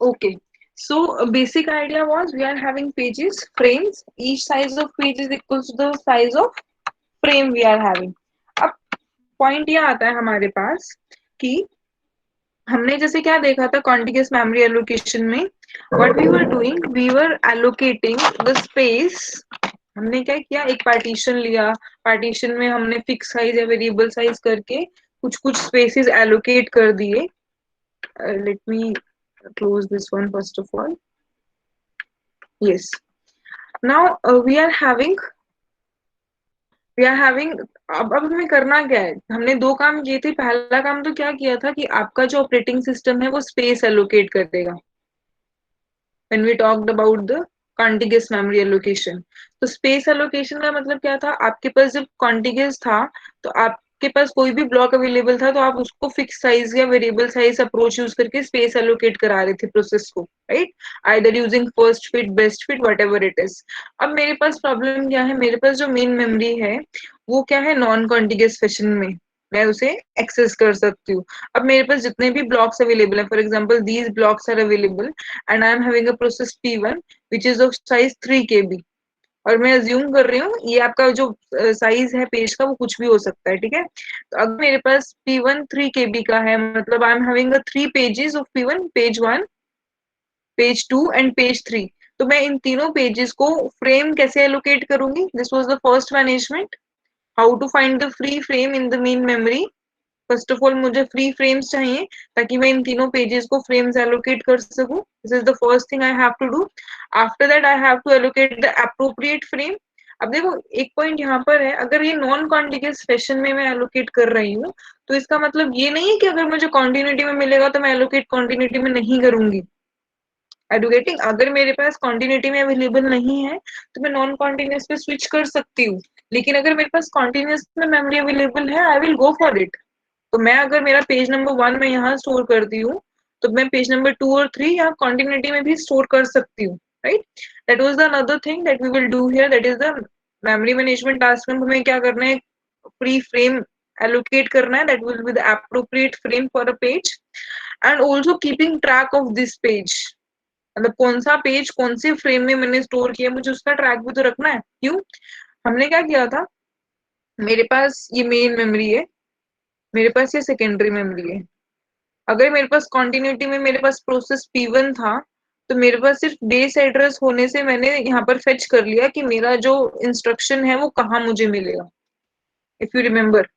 Okay. So basic idea was we are having pages, frames. Each size of page is equals to the size of frame we are having। अब पॉइंट ये आता है हमारे पास कि हमने जैसे क्या देखा था कॉन्टिग्यूअस मेमोरी एलोकेशन में, what we were doing, we were allocating the space. हमने क्या किया, एक पार्टीशन लिया, पार्टीशन में हमने फिक्स साइज या वेरिएबल साइज करके कुछ कुछ स्पेसेस एलोकेट कर दिए। Let me close this one first of all। yes, now we are having अब हमें करना क्या है, हमने दो काम किए थे। पहला काम तो क्या किया था कि आपका जो ऑपरेटिंग सिस्टम है वो स्पेस एलोकेट करेगा। when we talked about the contiguous memory allocation, तो स्पेस एलोकेशन का मतलब क्या था, आपके पास जब कॉन्टिग्यूस था तो आपके पास कोई भी ब्लॉक अवेलेबल था तो आप उसको फिक्स साइज या वेरिएबल साइज अप्रोच यूज करके स्पेस एलोकेट करा रहे थे प्रोसेस को, right? Either using first fit, best fit, what ever it is. अब मेरे पास प्रॉब्लम क्या है, मेरे पास जो मेन मेमोरी है वो क्या है, नॉन कॉन्टिग्यूस फैशन में। मैं उसे एक्सेस कर सकती हूँ। अब मेरे पास जितने भी ब्लॉक्स अवेलेबल है, for example these blocks are available and I am having a process P1 which is of size 3 KB। और मैं अज्यूम कर रही हूँ ये आपका जो साइज है पेज का वो कुछ भी हो सकता है, ठीक है। तो अगर मेरे पास P1 3 KB का है, मतलब आई am having 3 pages of P1, page 1, page 2 and page 3। तो मैं इन तीनों पेजेस को फ्रेम कैसे एलोकेट करूंगी? This was the first management, how to find the free frame in the main memory. First of all मुझे फ्री फ्रेम्स चाहिए ताकि मैं इन तीनों पेजेस को फ्रेम्स एलोकेट कर सकूं। This is the first thing I have to do. After that I have to allocate the appropriate frame. अब देखो एक पॉइंट यहाँ पर है, अगर ये नॉन कॉन्टिग्यूअस फैशन में मैं एलोकेट कर रही हूँ तो इसका मतलब ये नहीं है कि अगर मुझे कॉन्टिन्यूटी में मिलेगा तो मैं एलोकेट कॉन्टिन्यूटी में नहीं करूंगी। एडुकेटिंग, अगर मेरे पास कॉन्टिन्यूटी में अवेलेबल नहीं है तो मैं नॉन कॉन्टिन्यूअस पे स्विच कर सकती हूँ। लेकिन अगर मेरे पास कॉन्टिन्यूअस में मेमोरी अवेलेबल है, I will go for it. तो मैं अगर मेरा पेज नंबर 1 में यहाँ स्टोर करती हूँ तो मैं पेज नंबर 2 और 3 यहाँ कॉन्टिन्यूटी में भी स्टोर कर सकती हूँ, right. That was the another thing that we will do here, that is the memory management task में हमें क्या करना है, फ्री फ्रेम allocate करना है, that will be the appropriate frame for a page and also keeping track of this page। मतलब कौन सा पेज कौन से फ्रेम में मैंने स्टोर किया, मुझे उसका ट्रैक भी तो रखना है। क्यों? हमने क्या किया था, मेरे पास ये मेन मेमोरी है, मेरे पास ये सेकेंडरी मेमोरी है। अगर मेरे पास कॉन्टिन्यूटी में मेरे पास प्रोसेस P1 था तो मेरे पास सिर्फ बेस एड्रेस होने से मैंने यहाँ पर फेच कर लिया कि मेरा जो इंस्ट्रक्शन है वो कहाँ मुझे मिलेगा। इफ यू रिमेम्बर,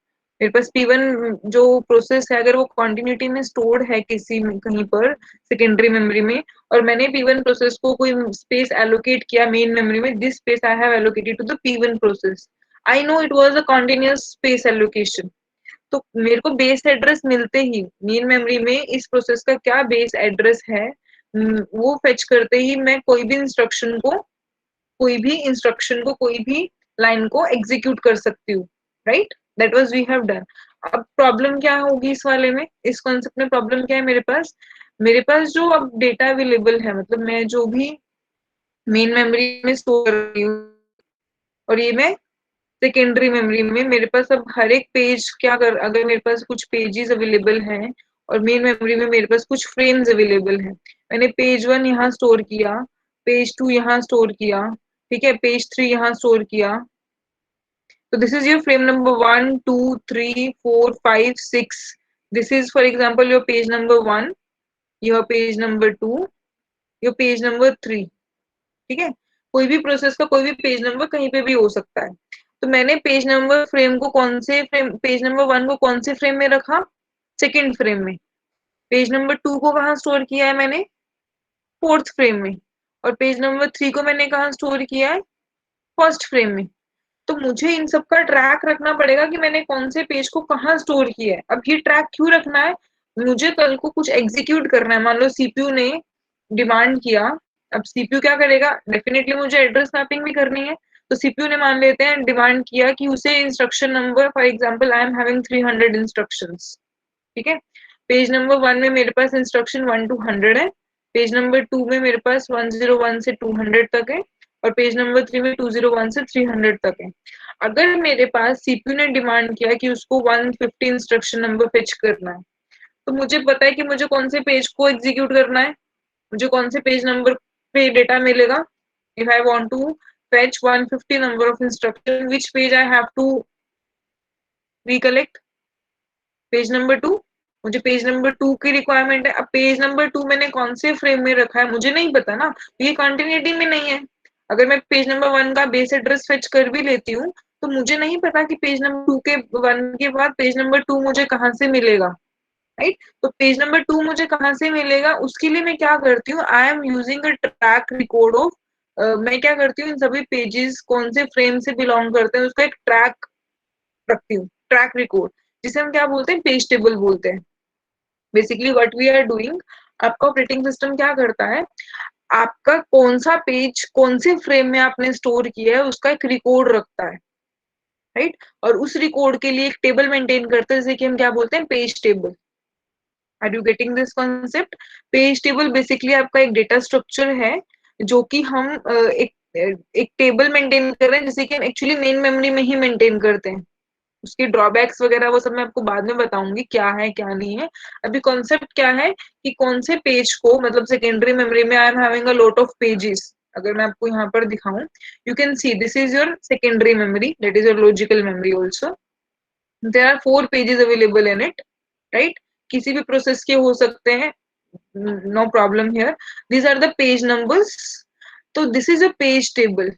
मेरे पास P1 जो प्रोसेस है अगर वो कॉन्टिन्यूटी में स्टोर्ड है किसी कहीं पर सेकेंडरी मेमोरी में, और मैंने P1 प्रोसेस को कोई स्पेस एलोकेट किया मेन मेमोरी में, this space I have allocated to the P1 process, I know it was a continuous space allocation. तो मेरे को बेस एड्रेस मिलते ही मेन मेमोरी में इस प्रोसेस का क्या बेस एड्रेस है, वो फेच करते ही मैं कोई भी लाइन को एग्जीक्यूट कर सकती हूँ, right. That was we have done. अब प्रॉब्लम क्या होगी इस वाले में, इस कॉन्सेप्ट में प्रॉब्लम क्या है, मेरे पास जो अब डेटा अवेलेबल है, मतलब मैं जो भी मेन मेमोरी में स्टोर कर रही हूँ और ये मैं सेकेंडरी मेमोरी में, मेरे पास अब हर एक पेज क्या कर, अगर मेरे पास कुछ पेजेस अवेलेबल हैं और मेन मेमोरी में मेरे पास कुछ फ्रेम्स अवेलेबल हैं, मैंने पेज 1 यहाँ स्टोर किया, पेज 2 यहाँ स्टोर किया, ठीक है, पेज 3 यहाँ स्टोर किया। तो this is your frame number 1 2 3 4 5 6। This is for example your page number 1, your page number 2, your page number 3, ठीक है। कोई भी प्रोसेस का कोई भी पेज नंबर कहीं पे भी हो सकता है। तो मैंने पेज नंबर 1 को कौन से फ्रेम में रखा, सेकंड फ्रेम में। पेज नंबर 2 को कहाँ स्टोर किया है मैंने, फोर्थ फ्रेम में। और पेज नंबर 3 को मैंने कहाँ स्टोर किया है, फर्स्ट फ्रेम में। तो मुझे इन सब का ट्रैक रखना पड़ेगा कि मैंने कौन से पेज को कहाँ स्टोर किया है। अब ये ट्रैक क्यों रखना है, मुझे कल को कुछ एग्जीक्यूट करना है, मान लो सीपीयू ने डिमांड किया। अब सीपीयू क्या करेगा, डेफिनेटली मुझे एड्रेस मैपिंग भी करनी है। तो सीपीयू ने मान लेते हैं डिमांड किया कि उसे instruction number, for example I am having 300 instructions, ठीक है। पेज नंबर 1 में मेरे पास इंस्ट्रक्शन 1 to 100 है, पेज नंबर 2 में मेरे पास 101 से 200 तक है, और पेज नंबर 3 में 201 से 300 तक है। अगर मेरे पास सीपीयू ने डिमांड किया कि उसको 150 इंस्ट्रक्शन नंबर फेच करना है, तो मुझे पता है कि मुझे कौन से पेज को एग्जीक्यूट करना है, मुझे कौन से पेज नंबर पे डेटा मिलेगा। If I want to fetch 150 number of instruction, which page I have to recollect, page number 2। मुझे पेज नंबर 2 की रिक्वायरमेंट है। अब पेज नंबर 2 मैंने कौन से फ्रेम में रखा है मुझे नहीं पता ना, ये कंटिन्यूटी में नहीं है। अगर मैं पेज नंबर 1 का बेस एड्रेस फेच कर भी लेती हूँ तो मुझे नहीं पता कि पेज नंबर 2 के 1 के बाद पेज नंबर 2 मुझे कहाँ से मिलेगा, राइट। तो पेज नंबर 2 मुझे कहाँ से मिलेगा, उसके लिए मैं क्या करती हूँ, I am using a track record of, मैं क्या करती हूँ इन सभी पेजेस कौन से फ्रेम से बिलोंग करते हैं उसका एक ट्रैक रखती हूँ, ट्रैक रिकॉर्ड, जिसे हम क्या बोलते हैं, पेज टेबल बोलते हैं। Basically what we are doing, आपका ऑपरेटिंग सिस्टम क्या करता है, आपका कौन सा पेज कौन से फ्रेम में आपने स्टोर किया है उसका एक रिकॉर्ड रखता है, राइट। और उस रिकॉर्ड के लिए एक टेबल मेंटेन करते हैं, जैसे कि हम क्या बोलते हैं, page table. Are you getting this concept? Page table basically आपका एक डेटा स्ट्रक्चर है जो कि हम एक टेबल मेंटेन कर रहे हैं, जैसे कि हम एक्चुअली मेन मेमोरी में ही मेंटेन करते हैं, उसके ड्रॉबैक्स वगैरह वो सब मैं आपको बाद में बताऊंगी क्या है क्या नहीं है। अभी कॉन्सेप्ट क्या है कि कौन से पेज को, मतलब सेकेंडरी मेमोरी में I am having a lot of pages. अगर मैं आपको यहाँ पर दिखाऊं, you can see this is your secondary memory, that is your logical memory also. There are 4 pages available in it, right. किसी भी प्रोसेस के हो सकते हैं, no problem here. These are the page numbers. तो this is a page table.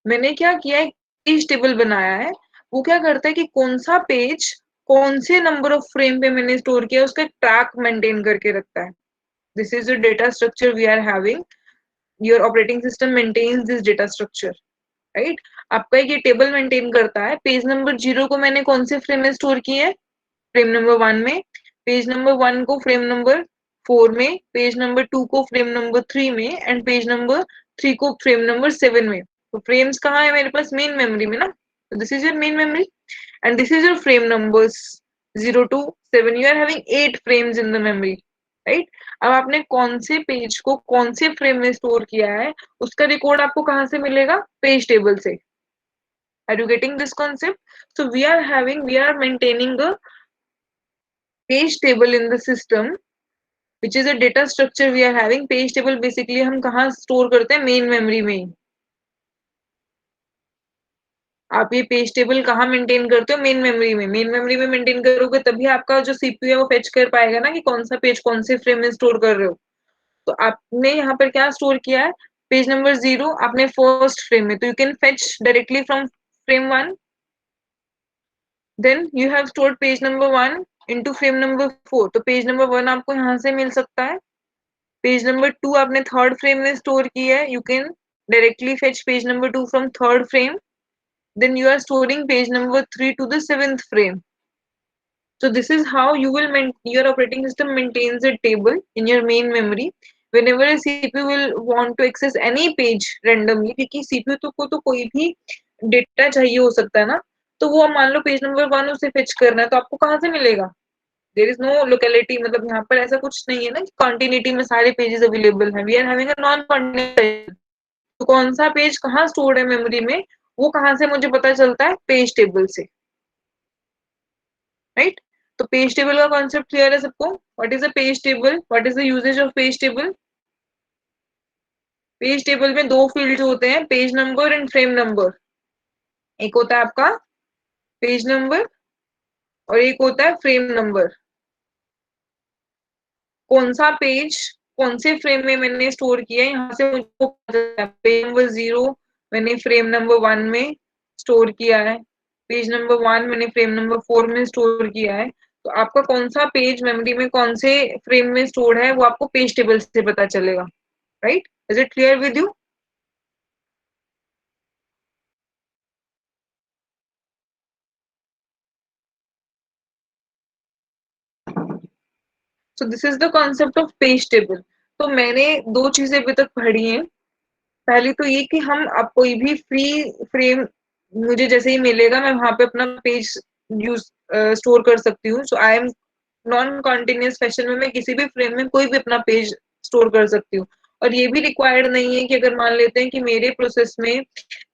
मैंने क्या किया है, पेज टेबल बनाया है। वो क्या करता है कि कौन सा पेज कौन से नंबर ऑफ फ्रेम पे मैंने स्टोर किया उसका ट्रैक मेंटेन करके रखता है। This is the data structure we are having. Your operating system maintains this data structure, right. आपका ये टेबल मेंटेन करता है। पेज नंबर 0 को मैंने कौन से फ्रेम में स्टोर किया है, फ्रेम नंबर 1 में। पेज नंबर 1 को फ्रेम नंबर 4 में, पेज नंबर 2 को फ्रेम नंबर 3 में, एंड पेज नंबर 3 को फ्रेम नंबर 7 में। तो फ्रेम्स कहाँ है मेरे पास, मेन मेमोरी में ना। This is your main memory and this is your frame numbers 0 to 7। You are having 8 frames in the memory, right. अब आपने कौन से पेज को कौन से फ्रेम में स्टोर किया है उसका रिकॉर्ड आपको कहाँ से मिलेगा, पेज टेबल से। Are you getting this concept? So we are maintaining a page table in the system, which is a data structure we are having. Page table basically हम कहाँ store करते हैं, मेन मेमोरी में ही। आप ये पेज टेबल कहाँ मेंटेन करते हो, मेन मेमोरी में। मेन मेमोरी में मेंटेन करोगे तभी आपका जो सीपीयू है वो फेच कर पाएगा ना कि कौन सा पेज कौन से फ्रेम में स्टोर कर रहे हो। तो आपने यहाँ पर क्या स्टोर किया है, पेज नंबर 0 आपने फर्स्ट फ्रेम में, तो you can fetch directly from frame 1। Then you have stored page number 1 into frame number 4, तो पेज नंबर 1 आपको यहाँ से मिल सकता है। पेज नंबर 2 आपने थर्ड फ्रेम में स्टोर किया है, you can directly fetch page number 2 from third frame. Then you are storing page number 3 to the 7th frame. So this is how you will your operating system maintains a table in your main memory. Whenever a CPU will want to access any page randomly, क्योंकि CPU को तो कोई भी डेटा चाहिए हो सकता है ना, तो वो मान लो पेज नंबर 1 उसे फेच करना है, तो आपको कहाँ से मिलेगा? देर इज नो लोकेलिटी, मतलब यहाँ पर ऐसा कुछ नहीं है ना कि कॉन्टिन्यूटी में सारे पेजेस अवेलेबल है। We are having a non continuity. तो कौन सा पेज कहाँ स्टोर्ड है मेमोरी में, वो कहाँ से मुझे पता चलता है, पेज टेबल से, राइट। तो पेज टेबल का कॉन्सेप्ट क्लियर है सबको? What is a page table, what is the usages of page table? Page table में दो फील्ड होते हैं, page number and frame number. एक होता है आपका पेज नंबर और एक होता है फ्रेम नंबर। कौन सा पेज कौन से फ्रेम में मैंने स्टोर किया है, यहाँ से मुझको पेज नंबर 0 मैंने फ्रेम नंबर 1 में स्टोर किया है, पेज नंबर 1 मैंने फ्रेम नंबर 4 में स्टोर किया है। तो आपका कौन सा पेज मेमोरी में कौन से फ्रेम में स्टोर है वो आपको पेज टेबल से पता चलेगा, right. Is it clear with you? So this is the concept of page table. तो मैंने दो चीजें अभी तक पढ़ी हैं। पहली तो ये कि हम अब कोई भी फ्री फ्रेम मुझे जैसे ही मिलेगा मैं वहां पे अपना पेज यूज स्टोर कर सकती हूँ। So I am non continuous fashion में मैं किसी भी फ्रेम में कोई भी अपना पेज स्टोर कर सकती हूँ। और ये भी रिक्वायर्ड नहीं है कि अगर मान लेते हैं कि मेरे प्रोसेस में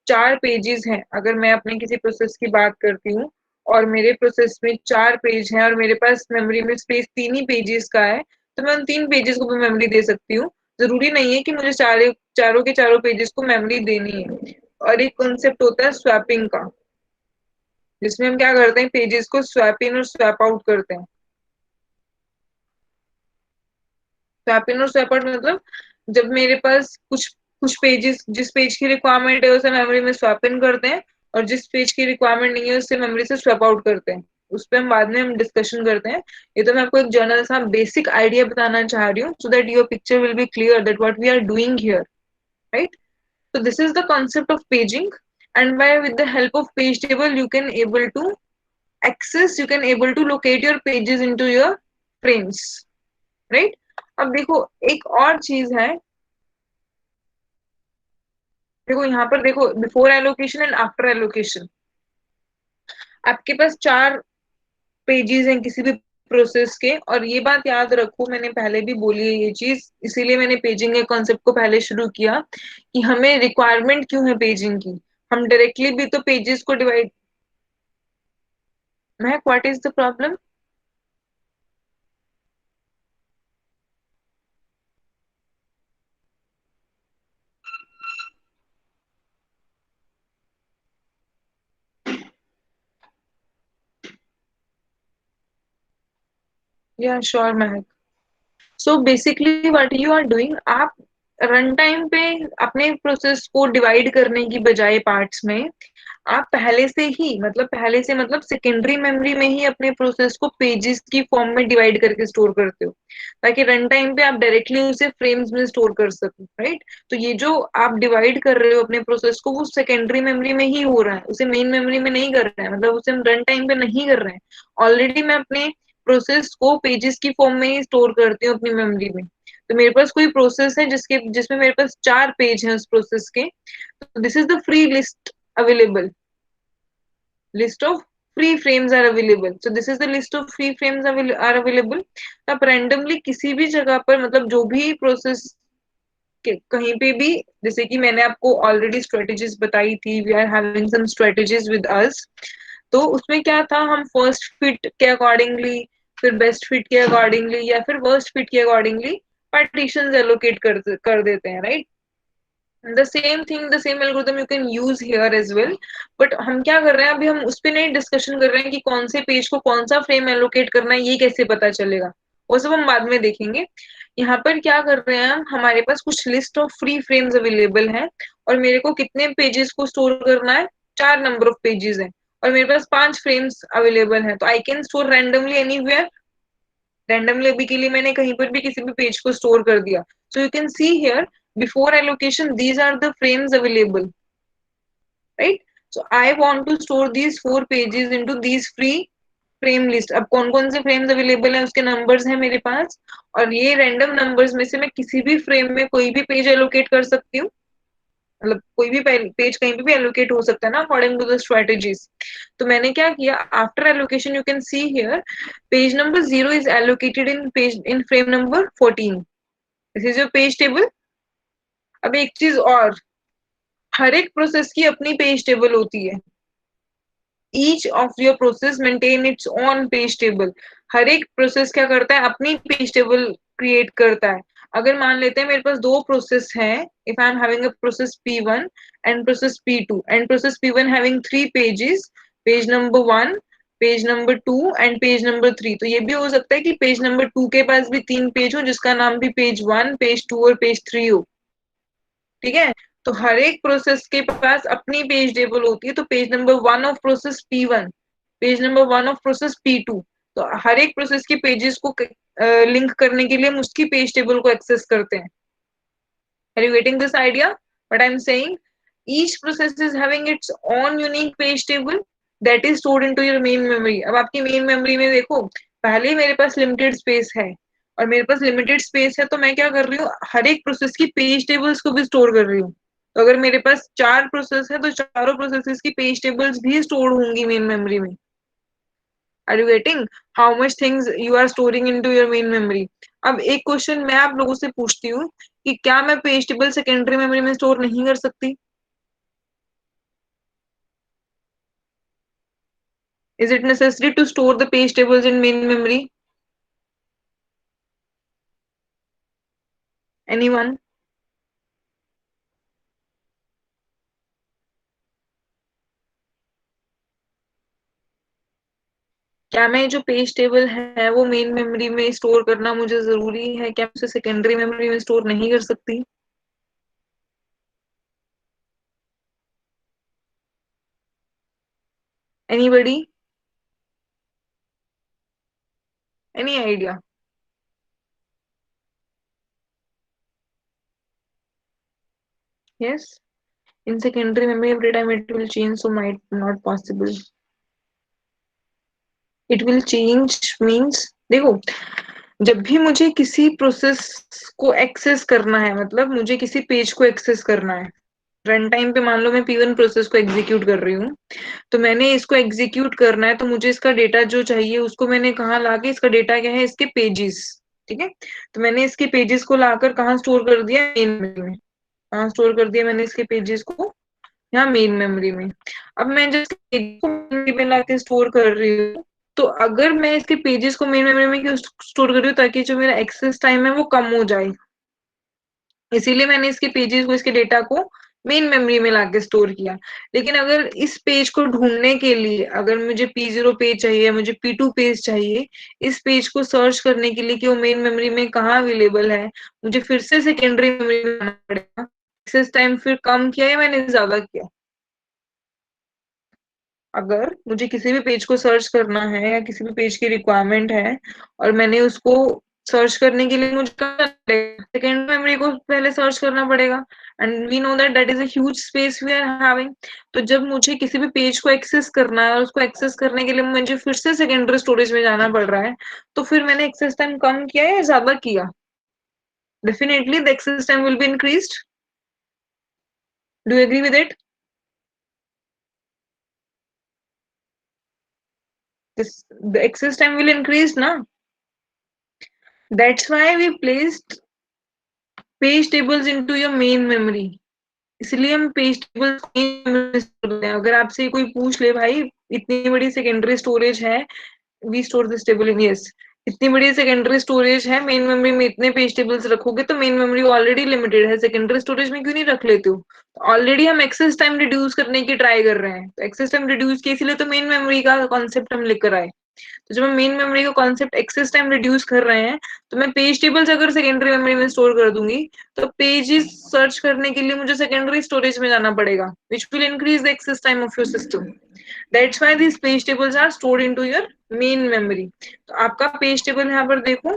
4 पेजेस हैं, अगर मैं अपने किसी प्रोसेस की बात करती हूँ और मेरे प्रोसेस में 4 पेज हैं और मेरे पास मेमोरी में स्पेस 3 ही पेजेस का है, तो मैं उन 3 पेजेस को भी मेमोरी दे सकती हूँ। जरूरी नहीं है कि मुझे चारों के चारों पेजेस को मेमोरी देनी है। और एक कॉन्सेप्ट होता है स्वैपिंग का, जिसमें हम क्या करते हैं, पेजेस को स्वैप इन और स्वैप आउट करते हैं। स्वैप इन और स्वैप आउट मतलब जब मेरे पास कुछ कुछ पेजेस, जिस पेज की रिक्वायरमेंट है उसे मेमोरी में स्वैप इन करते हैं, और जिस पेज की रिक्वायरमेंट नहीं है उससे मेमोरी से स्वैप आउट करते हैं। उस पर हम बाद में हम डिस्कशन करते हैं। ये तो मैं आपको एक जनरल सा बेसिक आइडिया बताना चाह रही हूँ, so that your picture will be clear that what we are doing here, right. So this is the concept of paging, and by with the help of page table you can able to you can able to locate your pages into your frames, right? अब देखो एक और चीज है, देखो यहाँ पर देखो before allocation and after allocation. आपके पास 4 पेजेस हैं किसी भी प्रोसेस के, और ये बात याद रखो मैंने पहले भी बोली है ये चीज, इसीलिए मैंने पेजिंग के कॉन्सेप्ट को पहले शुरू किया कि हमें रिक्वायरमेंट क्यों है पेजिंग की। हम डायरेक्टली भी तो पेजेस को divide Mehak, what is the problem? Yeah, sure, Mehak. So basically what you are doing, आप रन टाइम पे अपने प्रोसेस को डिवाइड करने की बजाय पार्ट्स में, आप पहले से मतलब सेकेंडरी मेमोरी में ही अपने प्रोसेस को पेजेस की फॉर्म में डिवाइड करके स्टोर करते हो, ताकि रन टाइम पे आप डायरेक्टली उसे फ्रेम्स में स्टोर कर सको, राइट? तो ये जो आप डिवाइड कर रहे हो अपने प्रोसेस को, वो सेकेंडरी मेमोरी में ही हो रहा है, उसे मेन मेमोरी में नहीं कर रहे हैं, मतलब उसे हम रन टाइम पे नहीं कर रहे हैं। ऑलरेडी मैं अपने प्रोसेस को पेजेस की फॉर्म में ही स्टोर करती हूँ अपनी मेमोरी में। तो मेरे पास कोई प्रोसेस है जिसमें मेरे पास 4 पेज हैं उस प्रोसेस के, तो this is the free list available, list of free frames are available, so this is the list of free frames are available। आप randomly किसी भी जगह पर, मतलब जो भी प्रोसेस के कहीं पे भी, जैसे कि मैंने आपको ऑलरेडी स्ट्रेटेजीज बताई थी, we are having some strategies with us. तो उसमें क्या था, हम फर्स्ट फिट के अकॉर्डिंगली, फिर बेस्ट फिट के अकॉर्डिंगली, या फिर वर्स्ट फिट के अकॉर्डिंगली पार्टीशंस एलोकेट कर देते हैं, right? The same thing, the same algorithm you can use here as well. But हम क्या कर रहे हैं, अभी हम उस पर नहीं डिस्कशन कर रहे हैं कि कौन से पेज को कौन सा फ्रेम एलोकेट करना है, ये कैसे पता चलेगा, वो सब हम बाद में देखेंगे। यहाँ पर क्या कर रहे हैं हम, हमारे पास कुछ list of free frames available है, और मेरे को कितने पेजेस को स्टोर करना है, 4 नंबर ऑफ पेजेस है, और मेरे पास 5 फ्रेम्स अवेलेबल है, तो I can store randomly anywhere. Randomly अभी के लिए मैंने कहीं पर भी किसी भी पेज को स्टोर कर दिया। सो you can see here, before allocation these are the frames available, right? So I want to store these 4 pages into these free frame list. अब कौन कौन से फ्रेम्स अवेलेबल है, उसके नंबर्स हैं मेरे पास, और ये रैंडम नंबर्स में से मैं किसी भी फ्रेम में कोई भी पेज एलोकेट कर सकती हूँ, मतलब कोई भी पेज कहीं पे भी एलोकेट हो सकता है ना, अकॉर्डिंग टू द स्ट्रेटेजीज। तो मैंने क्या किया, after allocation you can see here, page number 0 is allocated in frame number 14। This is your page table. अब एक चीज और, हर एक प्रोसेस की अपनी पेज टेबल होती है। Each of your process maintain its own page table. हर एक प्रोसेस क्या करता है, अपनी पेज टेबल क्रिएट करता है। अगर मान लेते हैं मेरे पास 2 प्रोसेस हैं, if I am having a process P1 and process P2, and process P1 having 3 pages, page number 1, page number 2 and page number 3, तो ये भी हो सकता है कि पेज नंबर 2 के पास भी 3 पेज हो, जिसका नाम भी पेज 1, पेज 2 और पेज 3 हो। ठीक है? तो हर एक प्रोसेस के पास अपनी पेज टेबल होती है, तो page number 1 of process P1, page number 1 of process P2, तो हर एक प्रोसेस की पेजेस को लिंक करने के लिए हम उसकी पेज टेबल को एक्सेस करते हैं। Are you getting this idea what I'm saying? Each process is having its own unique page table that is stored into your main memory। अब आपकी मेन मेमोरी में देखो, पहले मेरे पास लिमिटेड स्पेस है, और मेरे पास लिमिटेड स्पेस है, तो मैं क्या कर रही हूँ, हर एक प्रोसेस की पेज टेबल्स को भी स्टोर कर रही हूँ। तो अगर मेरे पास 4 प्रोसेस है, तो चारों प्रोसेसेस की पेज टेबल्स भी स्टोर होंगी मेन मेमोरी में। Are you getting how much things you are storing into your main memory? अब एक क्वेश्चन मैं आप लोगों से पूछती हूँ, कि क्या मैं पेज टेबल सेकेंडरी मेमोरी में स्टोर नहीं कर सकती? Is it necessary to store the page tables in main memory? Anyone? क्या मैं जो पेज टेबल है वो मेन मेमोरी में स्टोर करना मुझे जरूरी है, क्या मैं उसे सेकेंडरी मेमोरी में स्टोर नहीं कर सकती? Anybody? Any idea? Yes, in secondary memory every time it will change, so might not possible। It will change means, देखो, जब भी मुझे किसी प्रोसेस को एक्सेस करना है, मतलब मुझे किसी पेज को एक्सेस करना है, रन टाइम पे मान लो मैं P1 प्रोसेस को एग्जीक्यूट कर रही हूँ, तो मैंने इसको एग्जीक्यूट करना है, तो मुझे इसका डेटा जो चाहिए उसको मैंने कहाँ लाके, इसका डेटा क्या है, इसके पेजेस। ठीक है? तो मैंने इसके पेजेस को लाकर कहाँ स्टोर कर दिया, मेन मेमोरी में। कहाँ स्टोर कर दिया मैंने इसके पेजेस को, यहाँ मेन मेमोरी में। अब मैं जब पेज को मेमोरी में लाके स्टोर कर रही हूँ, तो अगर मैं इसके पेजेस को मेन मेमोरी में क्यों स्टोर कर रही हूँ, ताकि जो मेरा एक्सेस टाइम है वो कम हो जाए, इसीलिए मैंने इसके पेजेस को, इसके डेटा को मेन मेमोरी में लाके स्टोर किया। लेकिन अगर इस पेज को ढूंढने के लिए, अगर मुझे P0 पेज चाहिए, मुझे P2 पेज चाहिए, इस पेज को सर्च करने के लिए कि वो मेन मेमोरी में कहाँ अवेलेबल है, मुझे फिर से सेकेंडरी मेमोरी में जाना पड़ेगा। एक्सेस टाइम फिर कम किया या मैंने ज्यादा किया? अगर मुझे किसी भी पेज को सर्च करना है या किसी भी पेज की रिक्वायरमेंट है और मैंने उसको सर्च करने के लिए मुझे सेकेंड मेमोरी को पहले सर्च करना पड़ेगा, and we know that that is a huge space we are having. तो जब मुझे किसी भी पेज को एक्सेस करना है और उसको एक्सेस करने के लिए मुझे फिर से सेकेंडरी स्टोरेज में जाना पड़ रहा है, तो फिर मैंने एक्सेस टाइम कम किया या ज्यादा किया? Definitely the access time will be increased. Do you agree with it? This, the access time will increase na. That's why we placed page tables into your main memory. इसलिए हम पेज टेबल, अगर आपसे कोई पूछ ले भाई इतनी बड़ी सेकेंडरी स्टोरेज है, we store this table in, yes, इतनी बड़ी सेकेंडरी स्टोरेज है, मेन मेमोरी में इतने पेज टेबल्स रखोगे तो मेन मेमोरी ऑलरेडी लिमिटेड है, सेकेंडरी स्टोरेज में क्यों नहीं रख लेते हो? ऑलरेडी हम एक्सेस टाइम रिड्यूस करने की ट्राई कर रहे हैं, तो एक्सेस टाइम रिड्यूस किया, इसीलिए तो मेन मेमोरी का कॉन्सेप्ट हम लेकर आए। तो जब हम मेन मेमोरी का कॉन्सेप्ट एक्सेस टाइम रिड्यूस कर रहे हैं, तो मैं पेज टेबल्स अगर सेकेंडरी मेमोरी में स्टोर कर दूंगी, तो पेजेस सर्च करने के लिए मुझे सेकेंडरी स्टोरेज में जाना पड़ेगा, which will increase the access time of your system. That's why these page tables are stored into your main memory. तो आपका पेज टेबल यहाँ पर देखो,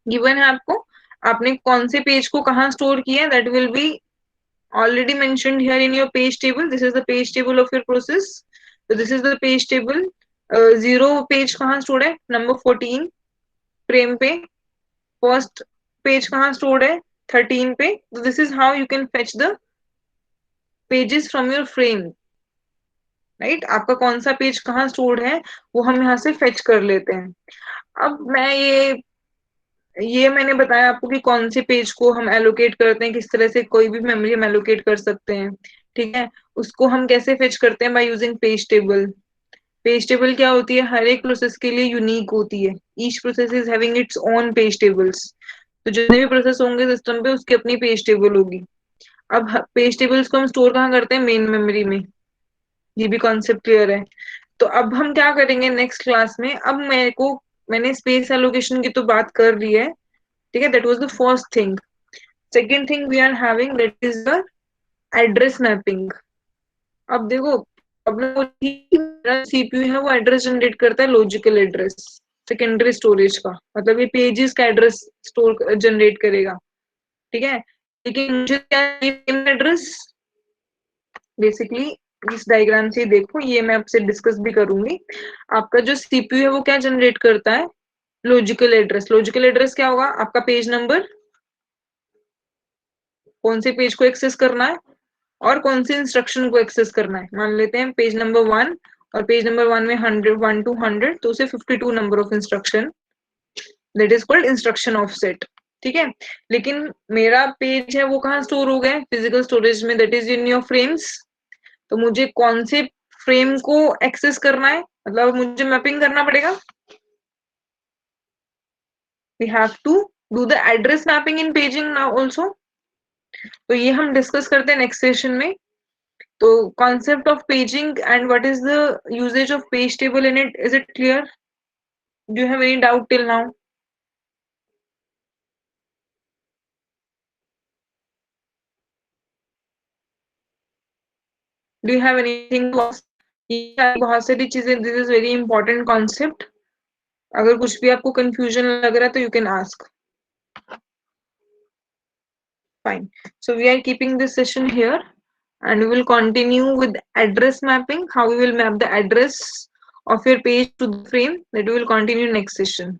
गिवन है आपको, आपने कौन से पेज को कहाँ स्टोर किया है, that will be already mentioned here in your page table. This is the page table of your process. So this is the page table. Zero page कहाँ स्टोर्ड है? नंबर 14 फ्रेम पे। फर्स्ट पेज कहाँ स्टोर्ड है? 13 पे। So this is how you can fetch the pages from your frame, right? आपका कौन सा पेज कहाँ स्टोर्ड है वो हम यहाँ से फेच कर लेते हैं। अब मैं ये मैंने बताया आपको कि कौन से पेज को हम एलोकेट करते हैं, किस तरह से कोई भी मेमोरी हम एलोकेट कर सकते हैं, ठीक है? उसको हम कैसे फेच करते हैं? By using page table. Page table क्या होती है? हर एक प्रोसेस के लिए यूनिक होती है। Each process is having its own page tables. तो जितने भी प्रोसेस होंगे सिस्टम पे, उसकी अपनी पेज टेबल होगी। अब पेज टेबल्स को हम स्टोर कहाँ करते हैं? मेन मेमोरी में। ये भी कॉन्सेप्ट क्लियर है? तो अब हम क्या करेंगे नेक्स्ट क्लास में? अब मैंने स्पेस एलोकेशन की तो बात कर ली है, ठीक है? That was the first thing. Second thing we are having, that is the address mapping. अब देखो, अब मेरा सीपीयू है वो एड्रेस जनरेट करता है, लॉजिकल एड्रेस सेकेंडरी स्टोरेज का, मतलब ये पेजेस का एड्रेस स्टोर जनरेट करेगा, ठीक है? लेकिन मुझे क्या एड्रेस, बेसिकली इस डायग्राम से देखो, ये मैं आपसे डिस्कस भी करूंगी। आपका जो सीपीयू है वो क्या जनरेट करता है? Logical address. लॉजिकल एड्रेस क्या होगा? आपका पेज नंबर, कौन से पेज को एक्सेस करना है और कौन से इंस्ट्रक्शन को एक्सेस करना है। मान लेते हैं पेज नंबर 1, और पेज नंबर 1 में 100 1 to 100, तो उसे 52 number of instruction, that is called instruction offset, ठीक है? लेकिन मेरा पेज है वो कहाँ स्टोर हो गया? फिजिकल स्टोरेज में, that is in your frames. तो मुझे कौन से फ्रेम को एक्सेस करना है, मतलब मुझे मैपिंग करना पड़ेगा। We have to do the address mapping in paging now also. तो ये हम डिस्कस करते हैं नेक्स्ट सेशन में। तो concept of paging and what is the usage of page table in it, is it clear? Do you have any doubt till now? Do you have anything to ask? ये बहुत सारी चीजें, this is very important concept. अगर कुछ भी आपको कंफ्यूजन लग रहा है तो you can ask. Fine. So we are keeping this session here, and we will continue with address mapping, how we will map the address of your page to the frame, that we will continue next session.